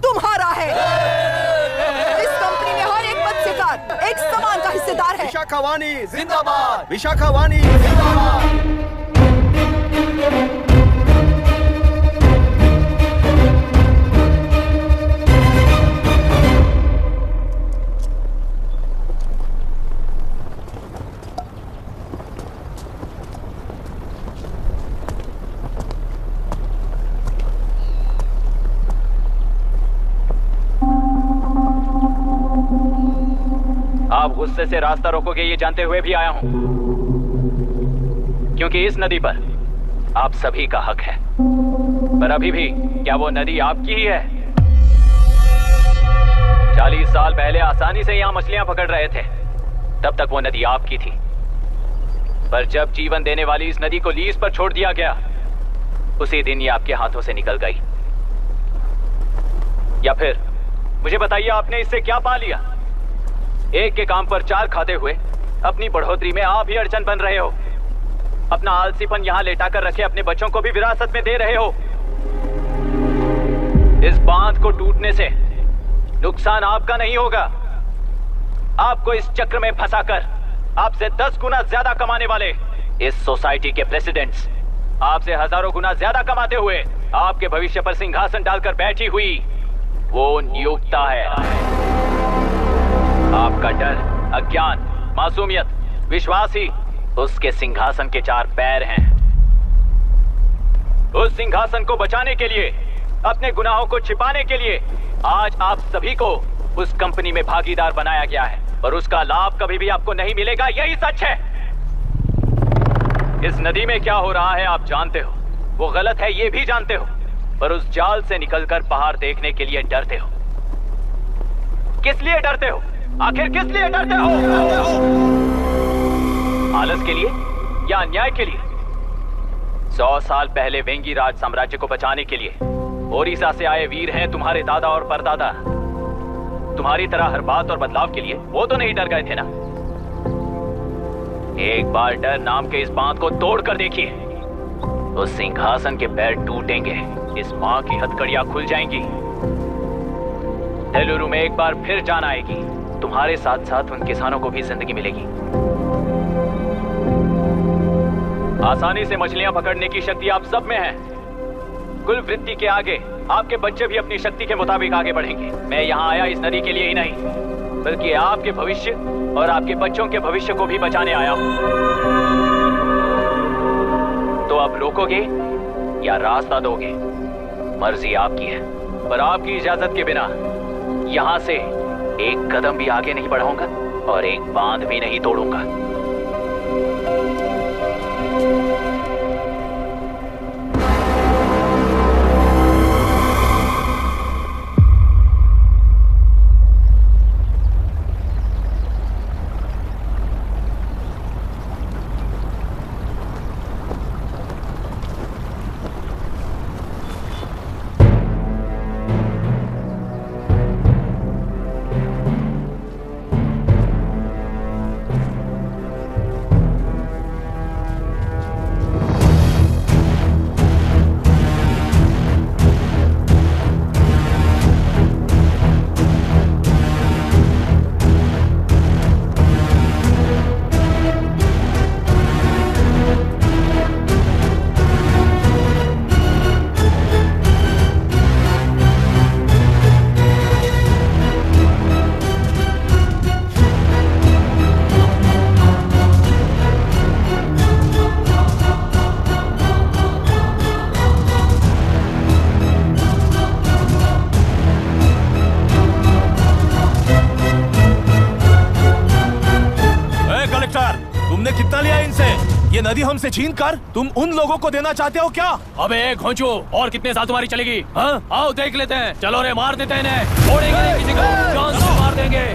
तुम्हारा है। इस कंपनी में हर एक मत्स्यकार एक समान का हिस्सेदार है। विशाखावाणी जिंदाबाद, विशाखावाणी जिंदाबाद। आप गुस्से से रास्ता रोकोगे ये जानते हुए भी आया हूं, क्योंकि इस नदी पर आप सभी का हक है। पर अभी भी क्या वो नदी आपकी ही है? 40 साल पहले आसानी से यहां मछलियां पकड़ रहे थे, तब तक वो नदी आपकी थी। पर जब जीवन देने वाली इस नदी को लीज पर छोड़ दिया गया, उसी दिन ये आपके हाथों से निकल गई। या फिर मुझे बताइए, आपने इससे क्या पा लिया? एक के काम पर 4 खाते हुए अपनी बढ़ोतरी में आप ही अड़चन बन रहे हो। अपना आलसीपन यहां लेटा कर रखे अपने बच्चों को भी विरासत में दे रहे हो। इस बांध को टूटने से नुकसान आपका नहीं होगा। आपको इस चक्र में फंसाकर आपसे 10 गुना ज्यादा कमाने वाले इस सोसाइटी के प्रेसिडेंट्स आपसे हजारों गुना ज्यादा कमाते हुए आपके भविष्य पर सिंहासन डालकर बैठी हुई वो नियोक्ता है। आपका डर, अज्ञान, मासूमियत, विश्वास ही उसके सिंहासन के 4 पैर हैं। उस सिंहासन को बचाने के लिए, अपने गुनाहों को छिपाने के लिए आज आप सभी को उस कंपनी में भागीदार बनाया गया है, और उसका लाभ कभी भी आपको नहीं मिलेगा। यही सच है। इस नदी में क्या हो रहा है आप जानते हो, वो गलत है ये भी जानते हो, पर उस जाल से निकलकर पहाड़ देखने के लिए डरते हो। किस लिए डरते हो? आखिर किस लिए डरते हो? आलस के लिए या अन्याय के लिए? 100 साल पहले वेंगी राज साम्राज्य को बचाने के लिए ओडिशा से आए वीर हैं तुम्हारे दादा और परदादा। तुम्हारी तरह हर बात और बदलाव के लिए वो तो नहीं डर गए थे ना। एक बार डर नाम के इस बांध को तोड़ कर देखिए, उस सिंहासन के पैर टूटेंगे, इस मां की हथकड़ियां खुल जाएंगी। तेलुरु में एक बार फिर जान आएगी, तुम्हारे साथ साथ उन किसानों को भी जिंदगी मिलेगी। आसानी से मछलियां पकड़ने की शक्ति आप सब में है। कुल वृत्ति के आगे आपके बच्चे भी अपनी शक्ति के मुताबिक आगे बढ़ेंगे। मैं यहाँ आया इस नदी के लिए ही नहीं, बल्कि आपके भविष्य और आपके बच्चों के भविष्य को भी बचाने आया हूँ। तो अब रोकोगे या रास्ता दोगे, मर्जी आपकी है, पर आपकी इजाजत के बिना यहाँ से एक कदम भी आगे नहीं बढ़ाऊंगा और एक बांध भी नहीं तोड़ूंगा। ये नदी हमसे छीन कर तुम उन लोगों को देना चाहते हो क्या? अबे घोंचू, और कितने साल तुम्हारी चलेगी? हाँ? आओ देख लेते हैं। चलो रे, मार देते हैं इन्हें। छोड़ेंगे नहीं किसी को, जान से मार देंगे।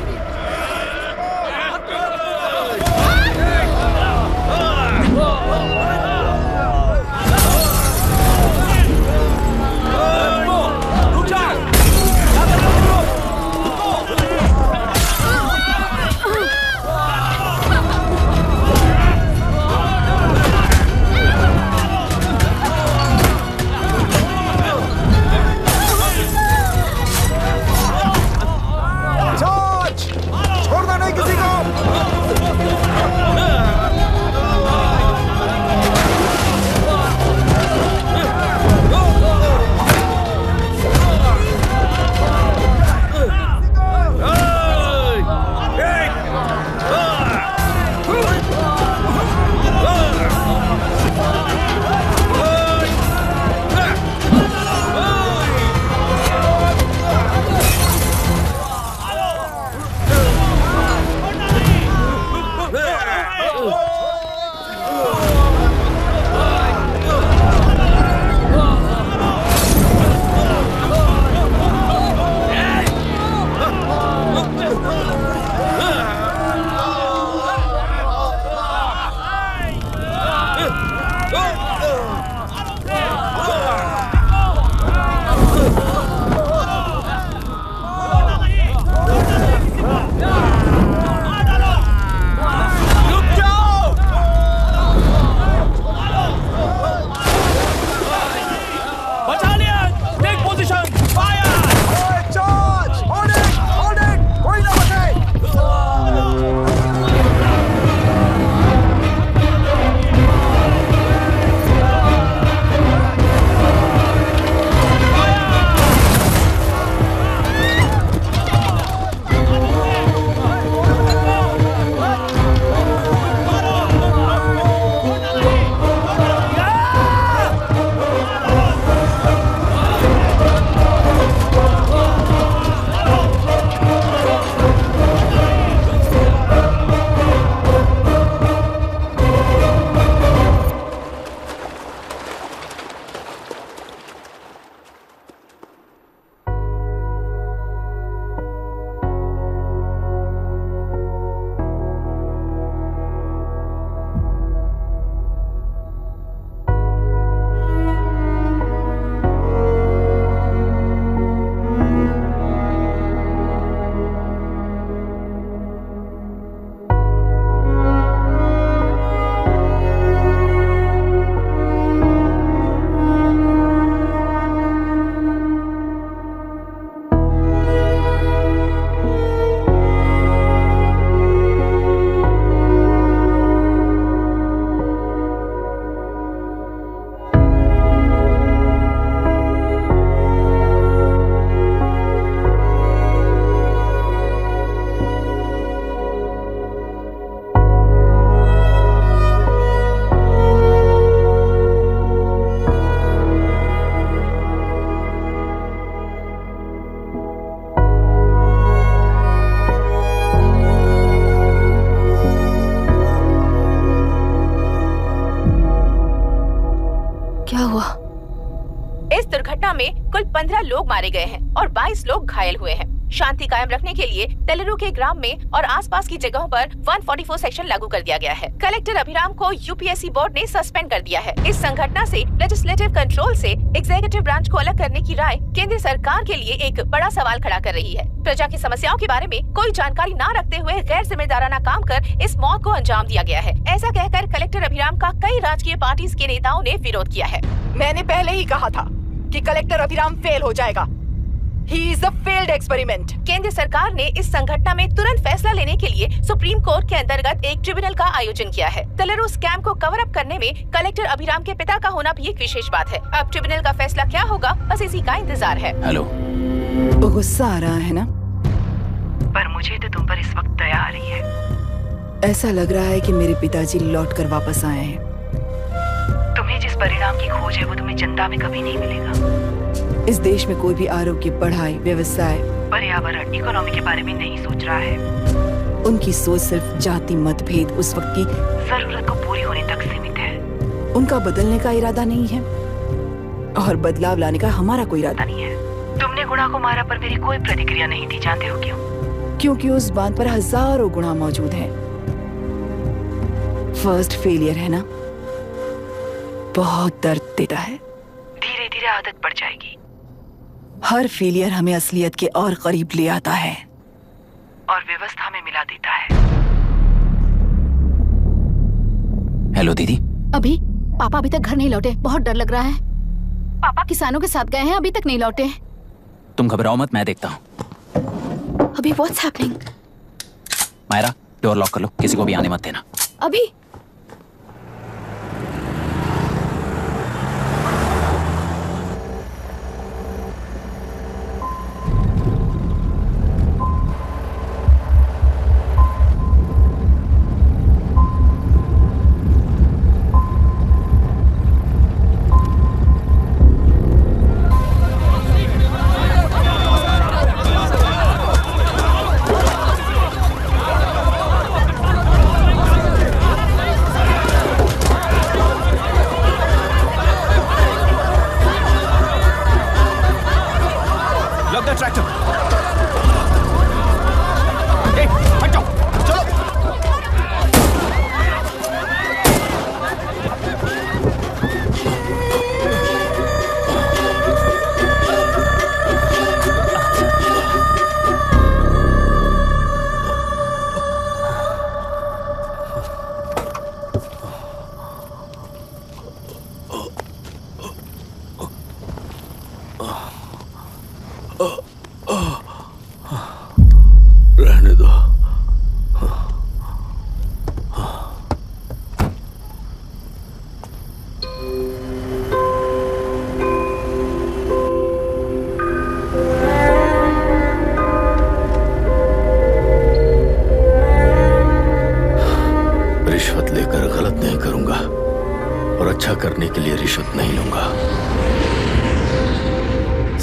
कुल 15 लोग मारे गए हैं और 22 लोग घायल हुए हैं। शांति कायम रखने के लिए तेलुरु के ग्राम में और आसपास की जगहों पर 144 सेक्शन लागू कर दिया गया है। कलेक्टर अभिराम को यूपीएससी बोर्ड ने सस्पेंड कर दिया है। इस संघटना से लेजिस्लेटिव कंट्रोल से एग्जीक्यूटिव ब्रांच को अलग करने की राय केंद्र सरकार के लिए एक बड़ा सवाल खड़ा कर रही है। प्रजा की समस्याओं के बारे में कोई जानकारी न रखते हुए गैर जिम्मेदाराना काम कर इस मौत को अंजाम दिया गया है। ऐसा कहकर कलेक्टर अभिराम का कई राजकीय पार्टी के नेताओं ने विरोध किया है। मैंने पहले ही कहा था कि कलेक्टर अभिराम फेल हो जाएगा। He is a failed experiment. केंद्र सरकार ने इस संघटना में तुरंत फैसला लेने के लिए सुप्रीम कोर्ट के अंतर्गत एक ट्रिब्यूनल का आयोजन किया है। तेलुरु स्कैम को कवर अप करने में कलेक्टर अभिराम के पिता का होना भी एक विशेष बात है। अब ट्रिब्यूनल का फैसला क्या होगा, बस इसी का इंतजार है। हेलो, गुस्सा आ रहा है ना? पर मुझे तो तुम पर इस वक्त दया आ रही है। ऐसा लग रहा है कि मेरे पिताजी लौट कर वापस आए हैं। तुम्हें जिस परिणाम की खोज है वो तुम्हें जनता में कभी नहीं मिलेगा। इस देश में कोई भी आरोग्य, पढ़ाई, व्यवसाय, पर्यावरण, इकोनॉमी के बारे में नहीं सोच रहा है। उनकी सोच सिर्फ जाति मतभेद उस वक्त की जरूरत को पूरी होने तक सीमित है। उनका बदलने का इरादा नहीं है और बदलाव लाने का हमारा कोई इरादा नहीं है। तुमने गुणा को मारा पर मेरी कोई प्रतिक्रिया नहीं थी, जानते हो क्यों? क्योंकि उस बांध पर हजारों गुणा मौजूद हैं। फर्स्ट फेलियर है ना, बहुत दर्द देता है। धीरे धीरे आदत पड़ जाएगी। हर फेलियर हमें असलियत के और करीब ले आता है और व्यवस्था में मिला देता है। हेलो दीदी। अभी पापा अभी तक घर नहीं लौटे, बहुत डर लग रहा है। पापा किसानों के साथ गए हैं, अभी तक नहीं लौटे। तुम घबराओ मत, मैं देखता हूँ। अभी what's happening? Myra, door lock कर लो, किसी को भी आने मत देना। अभी रहने दो। रिश्वत लेकर गलत नहीं करूंगा और अच्छा करने के लिए रिश्वत नहीं लूंगा।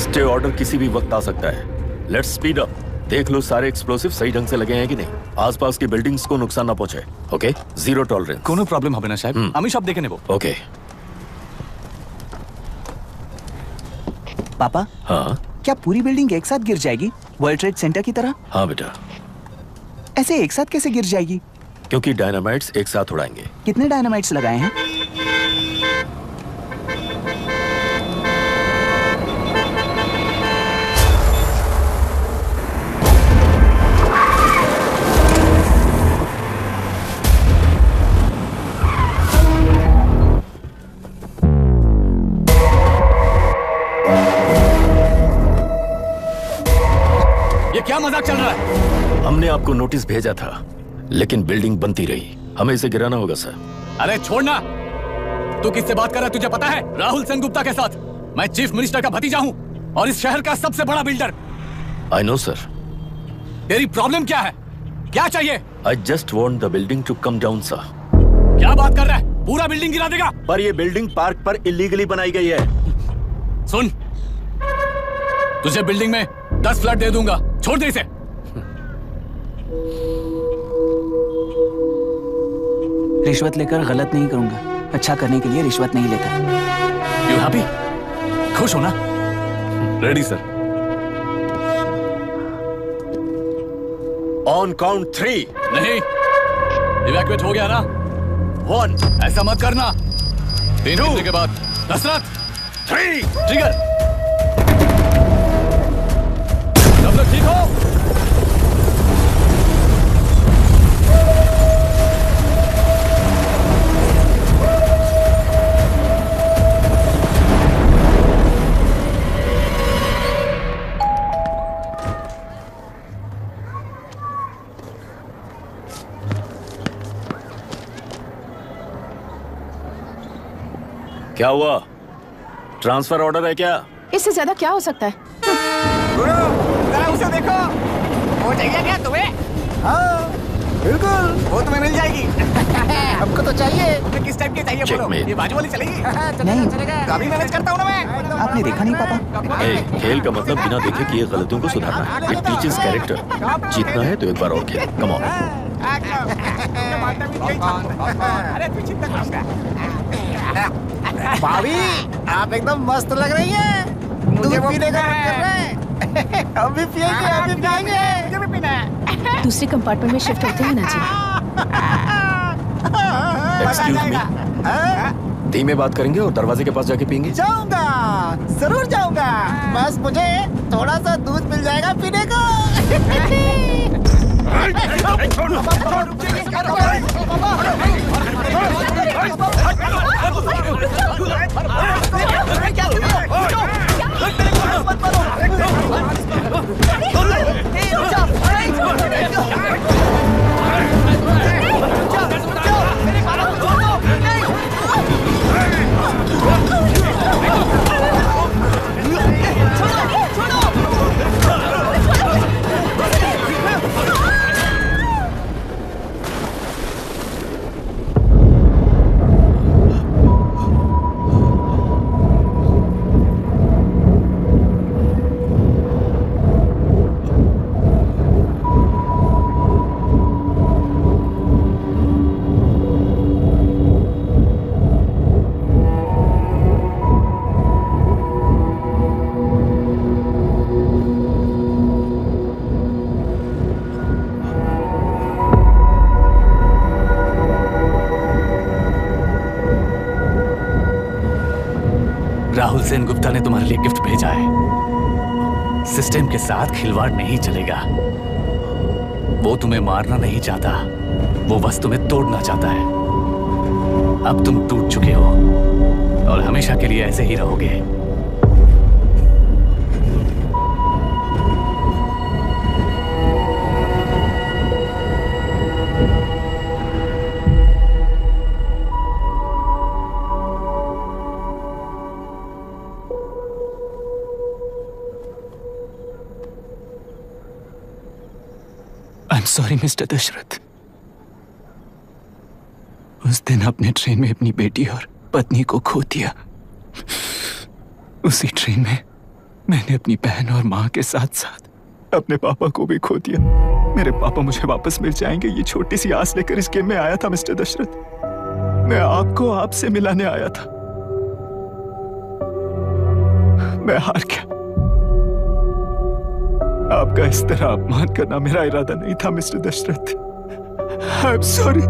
स्टे ऑर्डर किसी भी वक्त आ सकता है। Let's speed up. देख लो सारे एक्सप्लोसिव सही ढंग से लगे हैं कि नहीं। आसपास की बिल्डिंग्स को नुकसान ना पहुंचे। Okay, zero tolerance. कोनो प्रॉब्लम হবে না সাহেব, আমি সব দেখে নেব। ओके। पापा, हाँ क्या पूरी बिल्डिंग एक साथ गिर जाएगी, वर्ल्ड ट्रेड सेंटर की तरह? हाँ बेटा। ऐसे एक साथ कैसे गिर जाएगी? क्योंकि डायनामाइट्स एक साथ उड़ाएंगे। कितने डायनामाइट्स लगाए हैं? ये क्या मजाक चल रहा है? हमने आपको नोटिस भेजा था, लेकिन बिल्डिंग बनती रही। हमें इसे गिराना होगा सर। अरे छोड़ना। तू किससे बात कर रहा है तुझे पता है? राहुल सेनगुप्ता के साथ। मैं चीफ मिनिस्टर का भतीजा हूँ और इस शहर का सबसे बड़ा बिल्डर। I know sir. तेरी प्रॉब्लम क्या है? क्या चाहिए? I just want the building to come down sir. क्या बात कर रहा है? पूरा बिल्डिंग गिरा देगा? पर ये बिल्डिंग पार्क पर इलीगली बनाई गई है। सुन, तुझे बिल्डिंग में 10 फ्लैट दे दूंगा, छोड़ दे इसे। रिश्वत लेकर गलत नहीं करूंगा, अच्छा करने के लिए रिश्वत नहीं लेता। You happy? खुश हो ना? Ready sir. On count 3। नहीं, इवैक्यूएट हो गया ना? 1। ऐसा मत करना। 3 घंटे के बाद। दशरथ 3। ट्रिगर। सब लोग ठीक हो? क्या हुआ? ट्रांसफर ऑर्डर है क्या? इससे ज्यादा क्या हो सकता है? जरा उसे देखो, वो चाहिए क्या तुम्हें? हाँ, बिल्कुल, वो तुम्हें मिल जाएगी। हमको तो चाहिए। तुम्हें किस टाइप की चाहिए बोलो? ये बाजू वाली चलेगी? नहीं, कभी मैनेज करता हूँ ना मैं। आपने देखा नहीं पापा? खेल का मतलब बिना देखे किए गलतियों को सुधारना है। It teaches character. जीतना है तो एक बार और खेल। Come on. अरे तू चिंता भाभी, आप एकदम मस्त लग रही हैं। दूध पीने का मन कर रहा है। हम भी पिएंगे, हम भी पिएंगे। मुझे भी पीना है। दूसरे कंपार्टमेंट में शिफ्ट होते हैं ना जी। एक्सक्यूज मी, धीमे बात करेंगे और दरवाजे के पास जाके पिएंगे। जाऊंगा, जरूर जाऊंगा। बस मुझे थोड़ा सा दूध मिल जाएगा पीने को। राहुल सेन गुप्ता ने तुम्हारे लिए गिफ्ट भेजा है। सिस्टम के साथ खिलवाड़ नहीं चलेगा। वो तुम्हें मारना नहीं चाहता, वो बस तुम्हें तोड़ना चाहता है। अब तुम टूट चुके हो और हमेशा के लिए ऐसे ही रहोगे। I'm sorry, mister Dasharath. उस दिन अपने ट्रेन में अपनी बेटी और पत्नी को खो दिया। उसी ट्रेन में मैंने अपनी बहन और माँ के साथ साथ अपने पापा को भी खो दिया। मेरे पापा मुझे वापस मिल जाएंगे, ये छोटी सी आस लेकर इस गेम में आया था मिस्टर दशरथ। मैं आपको आपसे मिलाने आया था। मैं हार गया। आपका इस तरह अपमान करना मेरा इरादा नहीं था mister Dashrath. I am sorry.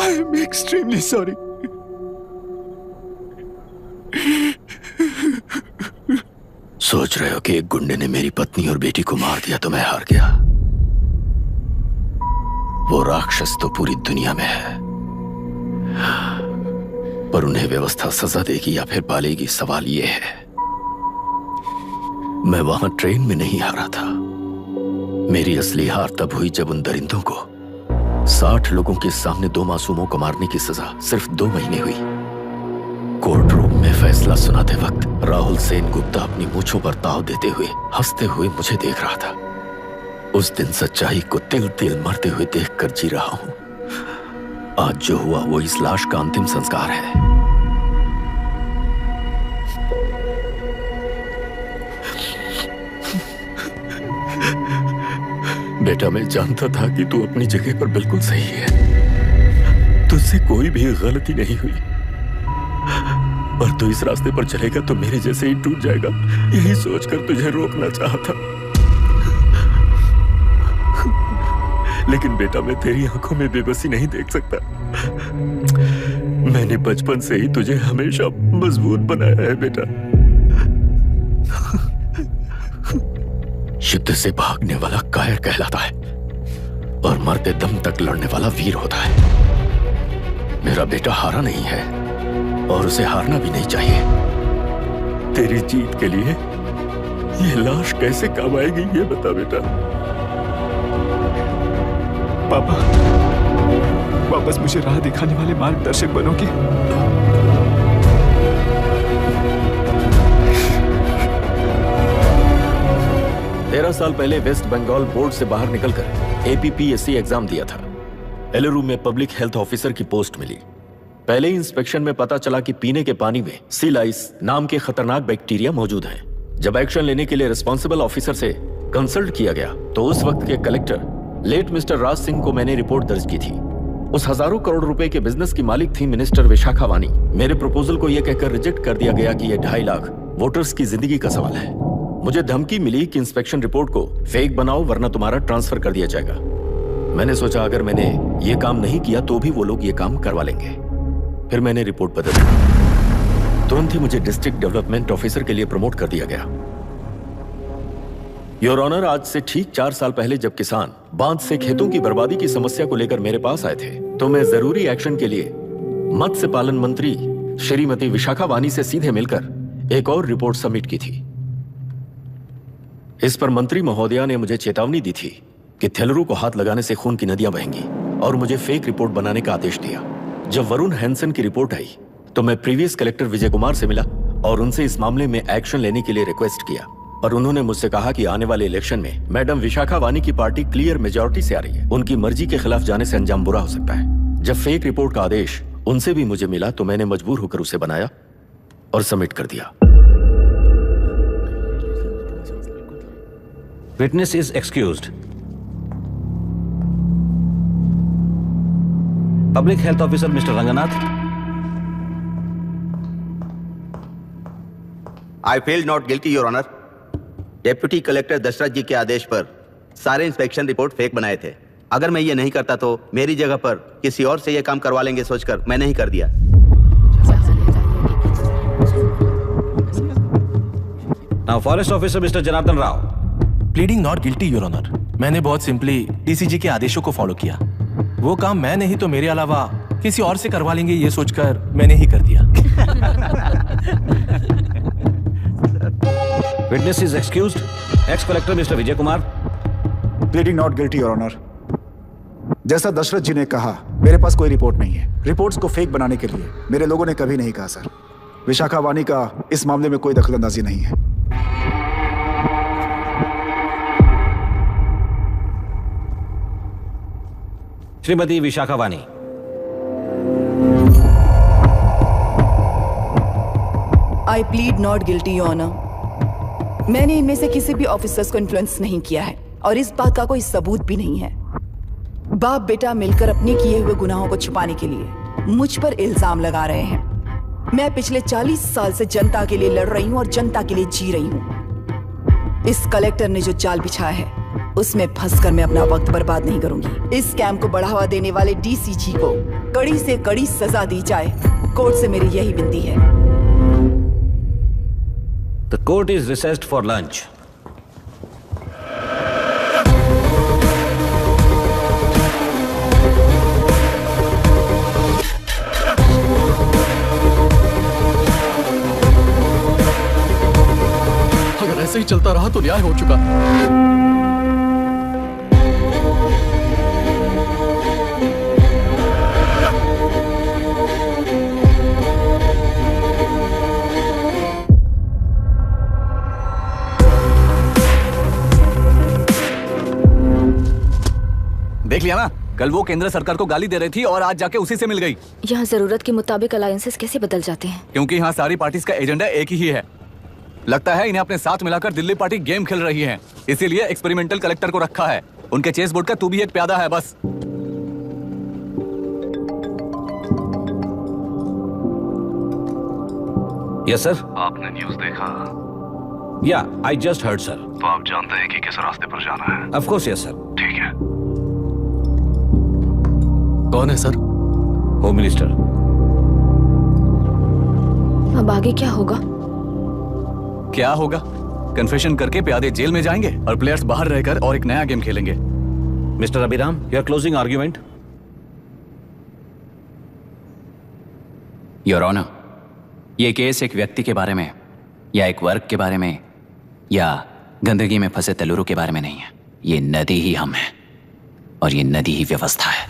I am extremely sorry. सोच रहे हो कि एक गुंडे ने मेरी पत्नी और बेटी को मार दिया तो मैं हार गया? वो राक्षस तो पूरी दुनिया में है, पर उन्हें व्यवस्था सजा देगी या फिर पालेगी, सवाल ये है। मैं वहां ट्रेन में नहीं हारा था। मेरी असली हार तब हुई जब उन दरिंदों को 60 लोगों के सामने 2 मासूमों को मारने की सजा सिर्फ 2 महीने हुई। कोर्ट रूम में फैसला सुनाते वक्त राहुल सेन गुप्ता अपनी मूंछों पर ताव देते हुए हंसते हुए मुझे देख रहा था। उस दिन सच्चाई को तिल तिल मरते हुए देखकर जी रहा हूं। आज जो हुआ वो इस लाश का अंतिम संस्कार है। बेटा, मैं जानता था कि तू अपनी जगह पर बिल्कुल सही है। तुझसे कोई भी गलती नहीं हुई और तू इस रास्ते पर चलेगा तो मेरे जैसे ही टूट जाएगा, यही सोचकर तुझे रोकना चाहा था। लेकिन बेटा, मैं तेरी आंखों में बेबसी नहीं देख सकता। मैंने बचपन से ही तुझे हमेशा मजबूत बनाया है बेटा। युद्ध से भागने वाला कायर कहलाता है और मरते दम तक लड़ने वाला वीर होता है। मेरा बेटा हारा नहीं है और उसे हारना भी नहीं चाहिए। तेरी जीत के लिए ये लाश कैसे काम आएगी, ये बता बेटा। पापा, वापस मुझे राह दिखाने वाले मार्गदर्शक बनोगे? 13 साल पहले वेस्ट बंगाल बोर्ड से बाहर निकलकर APPSC एग्जाम दिया था। एलरू में पब्लिक हेल्थ ऑफिसर की पोस्ट मिली। पहले ही इंस्पेक्शन में पता चला कि पीने के पानी में सी लाइस नाम के खतरनाक बैक्टीरिया मौजूद हैं। जब एक्शन लेने के लिए रिस्पॉन्सिबल ऑफिसर से कंसल्ट किया गया तो उस वक्त के collector late mister Raj Singh को मैंने रिपोर्ट दर्ज की थी। उस हजारों करोड़ रुपए के बिजनेस की मालिक थी मिनिस्टर विशाखा वानी। मेरे प्रपोजल को यह कहकर रिजेक्ट कर दिया गया कि यह 2.5 लाख वोटर्स की जिंदगी का सवाल है। मुझे धमकी मिली कि इंस्पेक्शन रिपोर्ट को फेक बनाओ वरना तुम्हारा ट्रांसफर कर दिया जाएगा। मैंने सोचा अगर मैंने ये काम नहीं किया तो भी वो लोग ये काम करवा लेंगे। फिर मैंने रिपोर्ट बदल दी। तुरंत ही मुझे डिस्ट्रिक्ट डेवलपमेंट ऑफिसर के लिए प्रमोट कर दिया गया। योर ऑनर, आज से ठीक 4 साल पहले जब किसान बांध से खेतों की बर्बादी की समस्या को लेकर मेरे पास आए थे तो मैं जरूरी एक्शन के लिए मत्स्य पालन मंत्री श्रीमती विशाखा वानी से सीधे मिलकर एक और रिपोर्ट सबमिट की थी। इस पर मंत्री महोदया ने मुझे चेतावनी दी थी कि थेलरू को हाथ लगाने से खून की नदियां बहेंगी और मुझे फेक रिपोर्ट बनाने का आदेश दिया। जब वरुण हैंसन की रिपोर्ट आई तो मैं प्रीवियस कलेक्टर विजय कुमार से मिला और उनसे इस मामले में एक्शन लेने के लिए रिक्वेस्ट किया और उन्होंने मुझसे कहा कि आने वाले इलेक्शन में मैडम विशाखा वानी की पार्टी क्लियर मेजॉरिटी से आ रही है। उनकी मर्जी के खिलाफ जाने से अंजाम बुरा हो सकता है। जब फेक रिपोर्ट का आदेश उनसे भी मुझे मिला तो मैंने मजबूर होकर उसे बनाया और सबमिट कर दिया। Witness is excused. Public health officer mister Ranganath. I feel not guilty your honour. Deputy collector Dashrath ji के आदेश पर सारे इंस्पेक्शन रिपोर्ट फेक बनाए थे। अगर मैं ये नहीं करता तो मेरी जगह पर किसी और से ये काम करवा लेंगे सोचकर मैं नहीं कर दिया। Now forest officer mister Janardhan Rao. Pleading not guilty your honour. मैंने बहुत सिंपली डीसीजी के आदेशों को फॉलो किया। वो काम मैं नहीं तो मेरे अलावा किसी और से करवा लेंगे ये सोचकर मैंने ही कर दिया। Witness is excused. Ex collector mister Vijay Kumar. Pleading not guilty your honour. जैसा दशरथ जी ने कहा मेरे पास कोई रिपोर्ट नहीं है। रिपोर्ट्स को फेक बनाने के लिए मेरे लोगों ने कभी नहीं कहा सर। विशाखा वानी का इस मामले में कोई दखलंदाजी नहीं है। Shrimati Vishakha Wani. I plead not guilty your honour. मैंने इनमें से किसी भी ऑफिसर्स को इन्फ्लुएंस नहीं किया है और इस बात का कोई सबूत भी नहीं है। बाप बेटा मिलकर अपने किए हुए गुनाहों को छुपाने के लिए मुझ पर इल्जाम लगा रहे हैं। मैं पिछले 40 साल से जनता के लिए लड़ रही हूं और जनता के लिए जी रही हूं। इस कलेक्टर ने जो जाल बिछाया है उसमें फंसकर मैं अपना वक्त बर्बाद नहीं करूंगी। इस स्कैम को बढ़ावा देने वाले डीसीजी को कड़ी से कड़ी सजा दी जाए। कोर्ट से मेरी यही विनती है। The court is recessed for lunch. अगर ऐसे ही चलता रहा तो न्याय हो चुका। देख लिया ना, कल वो केंद्र सरकार को गाली दे रही थी और आज जाके उसी से मिल गई। यहाँ जरूरत के मुताबिक अलायंसेस कैसे बदल जाते हैं? क्योंकि यहाँ सारी पार्टीज का एजेंडा एक ही है। लगता है इन्हें अपने साथ मिलाकर दिल्ली पार्टी गेम खेल रही है, इसीलिए एक्सपेरिमेंटल कलेक्टर को रखा है। उनके चेस बोर्ड का तू भी एक प्यादा है बस। Yes sir. आपने न्यूज देखा? या आई जस्ट हर्ड सर। तो आप जानते हैं कि किस रास्ते पर जाना है? Of course yes sir. ठीक है। कौन है सर? Home minister. अब आगे क्या होगा? क्या होगा? कन्फेशन करके प्यादे जेल में जाएंगे और प्लेयर्स बाहर रहकर और एक नया गेम खेलेंगे। Mister Abhiram, your closing argument. Your honour, ये केस एक व्यक्ति के बारे में या एक वर्ग के बारे में या गंदगी में फंसे तेलुरु के बारे में नहीं है। ये नदी ही हम हैं और ये नदी ही व्यवस्था है।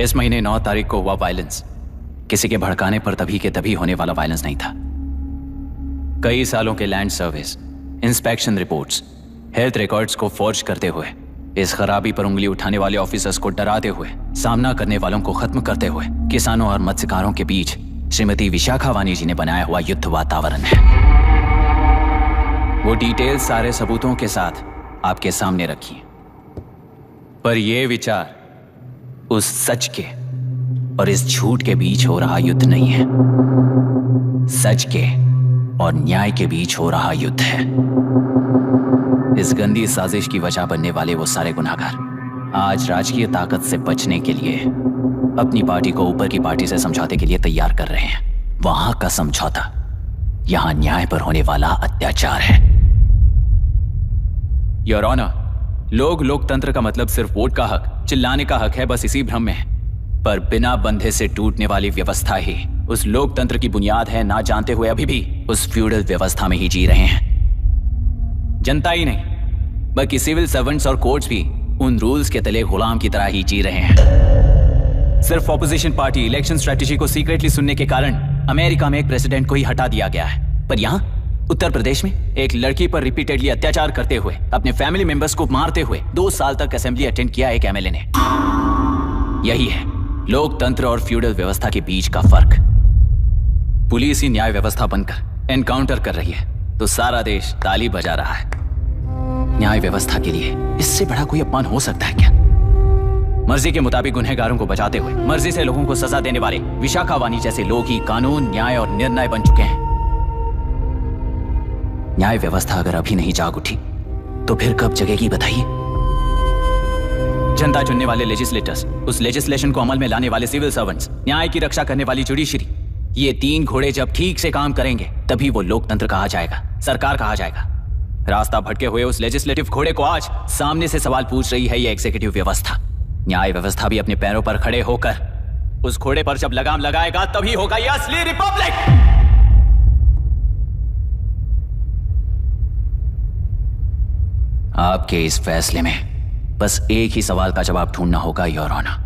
इस महीने 9 तारीख को हुआ वायलेंस किसी के भड़काने पर तभी के तभी होने वाला वायलेंस नहीं था। कई सालों के land service, inspection reports, health records को फॉर्ज करते हुए, इस खराबी पर उंगली उठाने वाले ऑफिसर्स को डराते हुए, सामना करने वालों को खत्म करते हुए किसानों और मत्स्यकारों के बीच श्रीमती विशाखा वानी जी ने बनाया हुआ युद्ध वातावरण है। वो डिटेल सारे सबूतों के साथ आपके सामने रखी, पर यह विचार उस सच के और इस झूठ के बीच हो रहा युद्ध नहीं है, सच के और न्याय के बीच हो रहा युद्ध है। इस गंदी साजिश की वजह बनने वाले वो सारे गुनहगार आज राजकीय ताकत से बचने के लिए अपनी पार्टी को ऊपर की पार्टी से समझौते के लिए तैयार कर रहे हैं। वहां का समझौता यहां न्याय पर होने वाला अत्याचार है। योर ऑनर, लोग लोकतंत्र का मतलब सिर्फ वोट का हक, चिल्लाने का हक है, बस इसी भ्रम में है। पर बिना बंधे से टूटने वाली व्यवस्था ही उस लोकतंत्र की बुनियाद है, ना जानते हुए अभी भी उस फ्यूडल व्यवस्था में ही जी रहे हैं। जनता ही नहीं बल्कि सिविल सर्वेंट्स और कोर्ट्स भी उन रूल्स के तले गुलाम की तरह ही जी रहे हैं। सिर्फ ऑपोजिशन पार्टी इलेक्शन स्ट्रेटेजी को सीक्रेटली सुनने के कारण अमेरिका में एक प्रेसिडेंट को ही हटा दिया गया है, पर यहां उत्तर प्रदेश में एक लड़की पर रिपीटेडली अत्याचार करते हुए, अपने फैमिली मेंबर्स को मारते हुए 2 साल तक असेंबली अटेंड किया एक एमएलए ने। यही है लोकतंत्र और फ्यूडल व्यवस्था के बीच का फर्क। पुलिस ही न्याय व्यवस्था बनकर एनकाउंटर कर रही है तो सारा देश ताली बजा रहा है। न्याय व्यवस्था के लिए इससे बड़ा कोई अपमान हो सकता है क्या? मर्जी के मुताबिक गुनहगारों को बचाते हुए मर्जी से लोगों को सजा देने वाले विशाखा वानी जैसे लोग ही कानून, न्याय और निर्णय बन चुके हैं। न्याय व्यवस्था अगर अभी नहीं जाग उठी तो फिर कब जगेगी बताइए? जनता चुनने वाले लेजिस्लेटर्स, उस लेजिस्लेशन को अमल में लाने वाले सिविल सर्वेंट्स, न्याय की रक्षा करने वाली जुडिशरी, ये 3 घोड़े जब ठीक से काम करेंगे तभी वो लोकतंत्र कहा जाएगा, सरकार कहा जाएगा। रास्ता भटके हुए उस लेजिस्लेटिव घोड़े को आज सामने से सवाल पूछ रही है ये एग्जीक्यूटिव व्यवस्था। न्याय व्यवस्था भी अपने पैरों पर खड़े होकर उस घोड़े पर जब लगाम लगाएगा तभी होगा ये असली रिपब्लिक। आपके इस फैसले में बस एक ही सवाल का जवाब ढूंढना होगा योर ऑनर।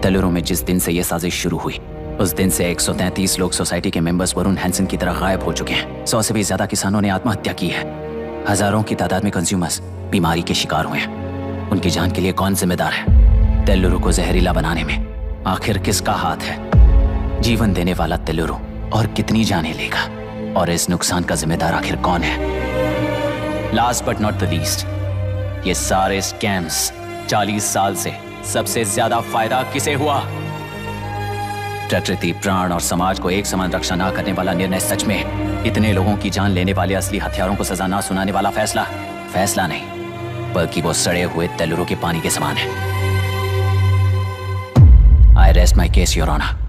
तेलुरु में जिस दिन से यह साजिश शुरू हुई उस दिन से 133 लोग सोसाइटी के मेंबर्स वरुण हैंसन की तरह गायब हो चुके हैं। 100 से भी ज्यादा किसानों ने आत्महत्या की है। हजारों की तादाद में कंज्यूमर्स बीमारी के शिकार हुए हैं। उनकी जान के लिए कौन जिम्मेदार है? तेलुरु को जहरीला बनाने में आखिर किसका हाथ है? जीवन देने वाला तेलुरु और कितनी जानें लेगा? और इस नुकसान का जिम्मेदार आखिर कौन है? Last but not the least, ये सारे स्कैम्स 40 साल से सबसे ज्यादा फायदा किसे हुआ? प्रकृति, प्राण और समाज को एक समान रक्षा ना करने वाला निर्णय, सच में इतने लोगों की जान लेने वाले असली हथियारों को सजा ना सुनाने वाला फैसला नहीं बल्कि वो सड़े हुए तेलुरु के पानी के समान है। I rest my case your honour.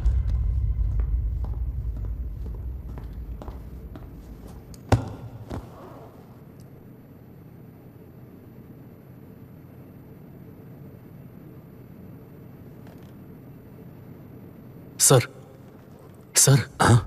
Sir हाँ?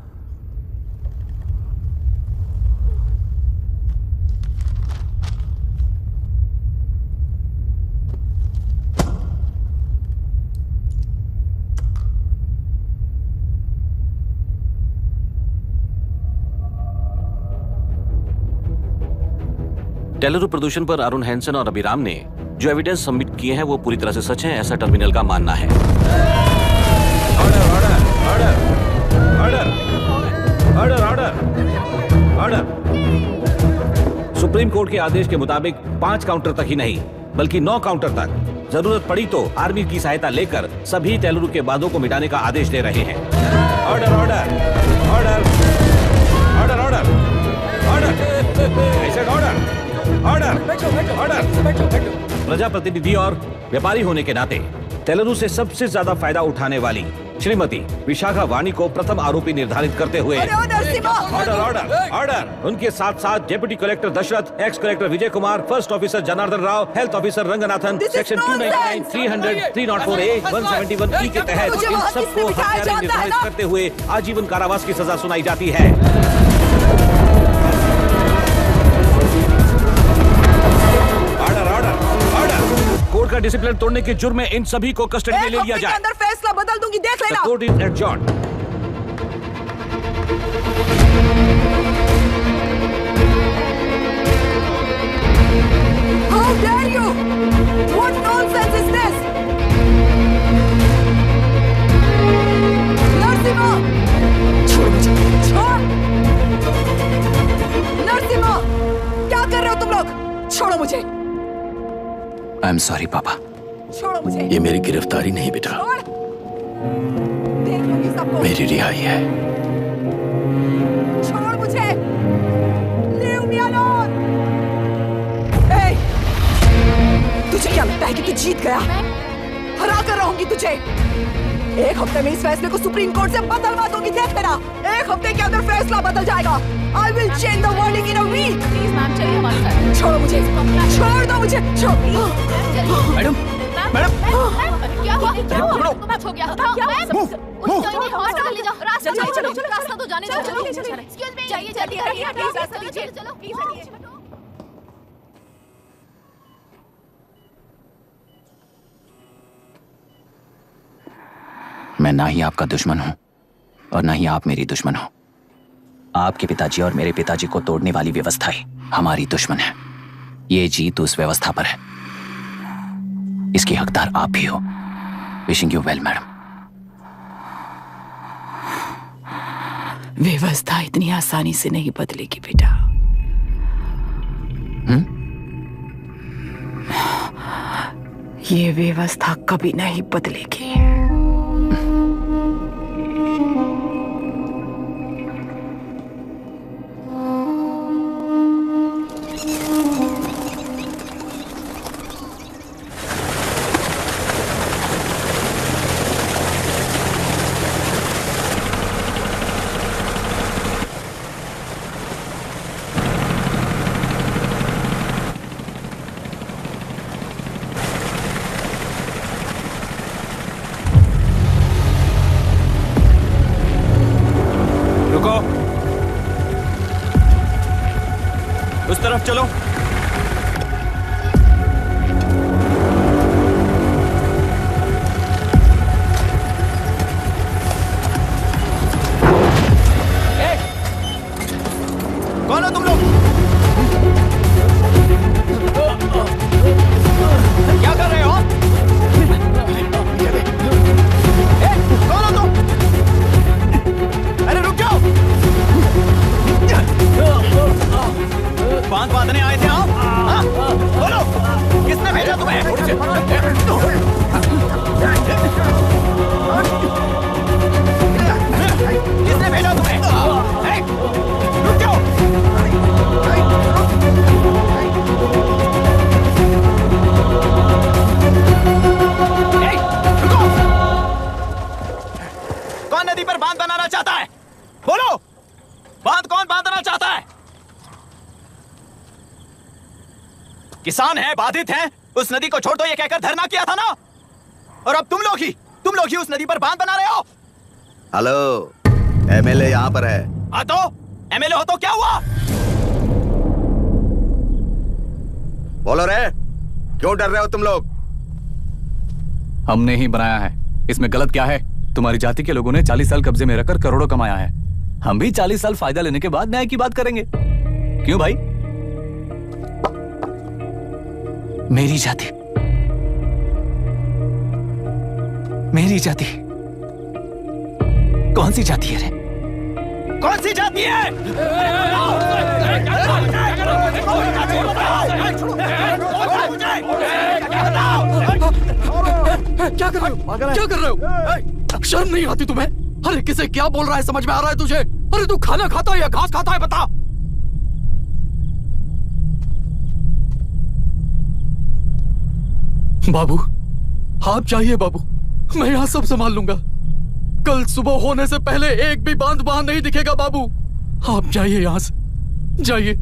तेलुरु प्रदूषण पर अरुण हैंसन और अभिराम ने जो एविडेंस सबमिट किए हैं वो पूरी तरह से सच है, ऐसा टर्मिनल का मानना है। सुप्रीम कोर्ट के आदेश के मुताबिक 5 काउंटर तक ही नहीं बल्कि 9 काउंटर तक जरूरत पड़ी तो आर्मी की सहायता लेकर सभी तेलुरु के बांधों को मिटाने का आदेश दे रहे हैं। Order order order order order order ऐसे ऑर्डर ऑर्डर ऑर्डर। प्रजाप्रतिनिधि और व्यापारी होने के नाते तेलुगु से सबसे ज्यादा फायदा उठाने वाली श्रीमती विशाखा वाणी को प्रथम आरोपी निर्धारित करते हुए ऑर्डर ऑर्डर ऑर्डर। उनके साथ साथ deputy collector Dashrath, ex collector Vijay Kumar, first officer Janardhan Rao, health officer Ranganathan, section 299, 300, 304A, 171E के तहत इन सबको हत्यारे निर्धारित करते हुए आजीवन कारावास की सजा सुनाई जाती है। कोर्ट का डिसिप्लिन तोड़ने के जुर्म में इन सभी को कस्टडी में ले लिया जाए। अंदर फैसला बदल दूंगी, देख लेना। Court is adjourned. How dare you? What nonsense is this? Narasimha, छोड़ मुझे, छोड़। नरसिम्हा, क्या कर रहे हो तुम लोग? छोड़ो मुझे। आई एम सॉरी पापा। छोड़ो मुझे। ये मेरी गिरफ्तारी नहीं बेटा, मेरी रिहाई है। छोड़ मुझे। Leave me alone. Hey, तुझे क्या लगता है कि तू जीत गया? हरा कर रहूंगी तुझे। एक हफ्ते में इस फैसले को सुप्रीम कोर्ट से बदलवा दूंगी, देख लेना। एक हफ्ते के अंदर फैसला बदल जाएगा। I will change the verdict in a week. Please ma'am, चलिए हमारे साथ। छोड़ो मुझे, छोड़ दो मुझे, छोड़। मैडम, मैडम, क्या हुआ? क्या हुआ? मैम, हो गया? क्या हुआ? हॉस्पिटल ले जाओ। रास्ता चलो, चलो, चलो, रास्ता तो जाने दो। चलो, चलो, चलो। एक्सक्यूज मी, जाइए जल्दी करिए, प्लीज रास्ता दीजिए। चलो प्लीज हटिए। मैं ना ही आपका दुश्मन हूं और ना ही आप मेरी दुश्मन हो। आपके पिताजी और मेरे पिताजी को तोड़ने वाली व्यवस्था ही हमारी दुश्मन है। ये जीत उस व्यवस्था पर है, इसकी हकदार आप भी हो। Wishing you well madam. व्यवस्था इतनी आसानी से नहीं बदलेगी बेटा। ये व्यवस्था कभी नहीं बदलेगी। उस तरफ चलो। कौन हो तुम लोग? क्या कर रहे हो? कौन हो तुम? अरे रुक जाओ। बांध बांधने आए थे आप? हाँ? बोलो, किसने भेजा तुम्हें? किसने भेजा तुम्हें? रुक जाओ। कौन नदी पर बांध बनाना चाहता है? बोलो, बांध कौन बांधना चाहता है? किसान हैं, बाधित हैं, उस नदी को छोड़ दो ये कहकर धरना किया था ना। और अब तुम लोग ही उस नदी पर बांध बना रहे हो। हेलो, एमएलए यहाँ पर है। हाँ तो एमएलए हो तो क्या हुआ? बोलो रे, क्यों डर रहे हो तुम लोग? हमने ही बनाया है, इसमें गलत क्या है? तुम्हारी जाति के लोगों ने 40 साल कब्जे में रखकर करोड़ों कमाया है। हम भी 40 साल फायदा लेने के बाद न्याय की बात करेंगे। क्यों भाई? मेरी जाति, मेरी जाति कौन सी जाति है रे? कौन सी जाति है? क्या कर रहे हो? क्या कर रहे हो? शर्म नहीं आती तुम्हें? अरे किसे क्या बोल रहा है, समझ में आ रहा है तुझे? अरे तू खाना खाता है या घास खाता है, बता। बाबू आप चाहिए बाबू, मैं यहाँ सब संभाल लूंगा। कल सुबह होने से पहले एक भी बांध बाहर नहीं दिखेगा बाबू। आप जाइए यहाँ से, जाइए।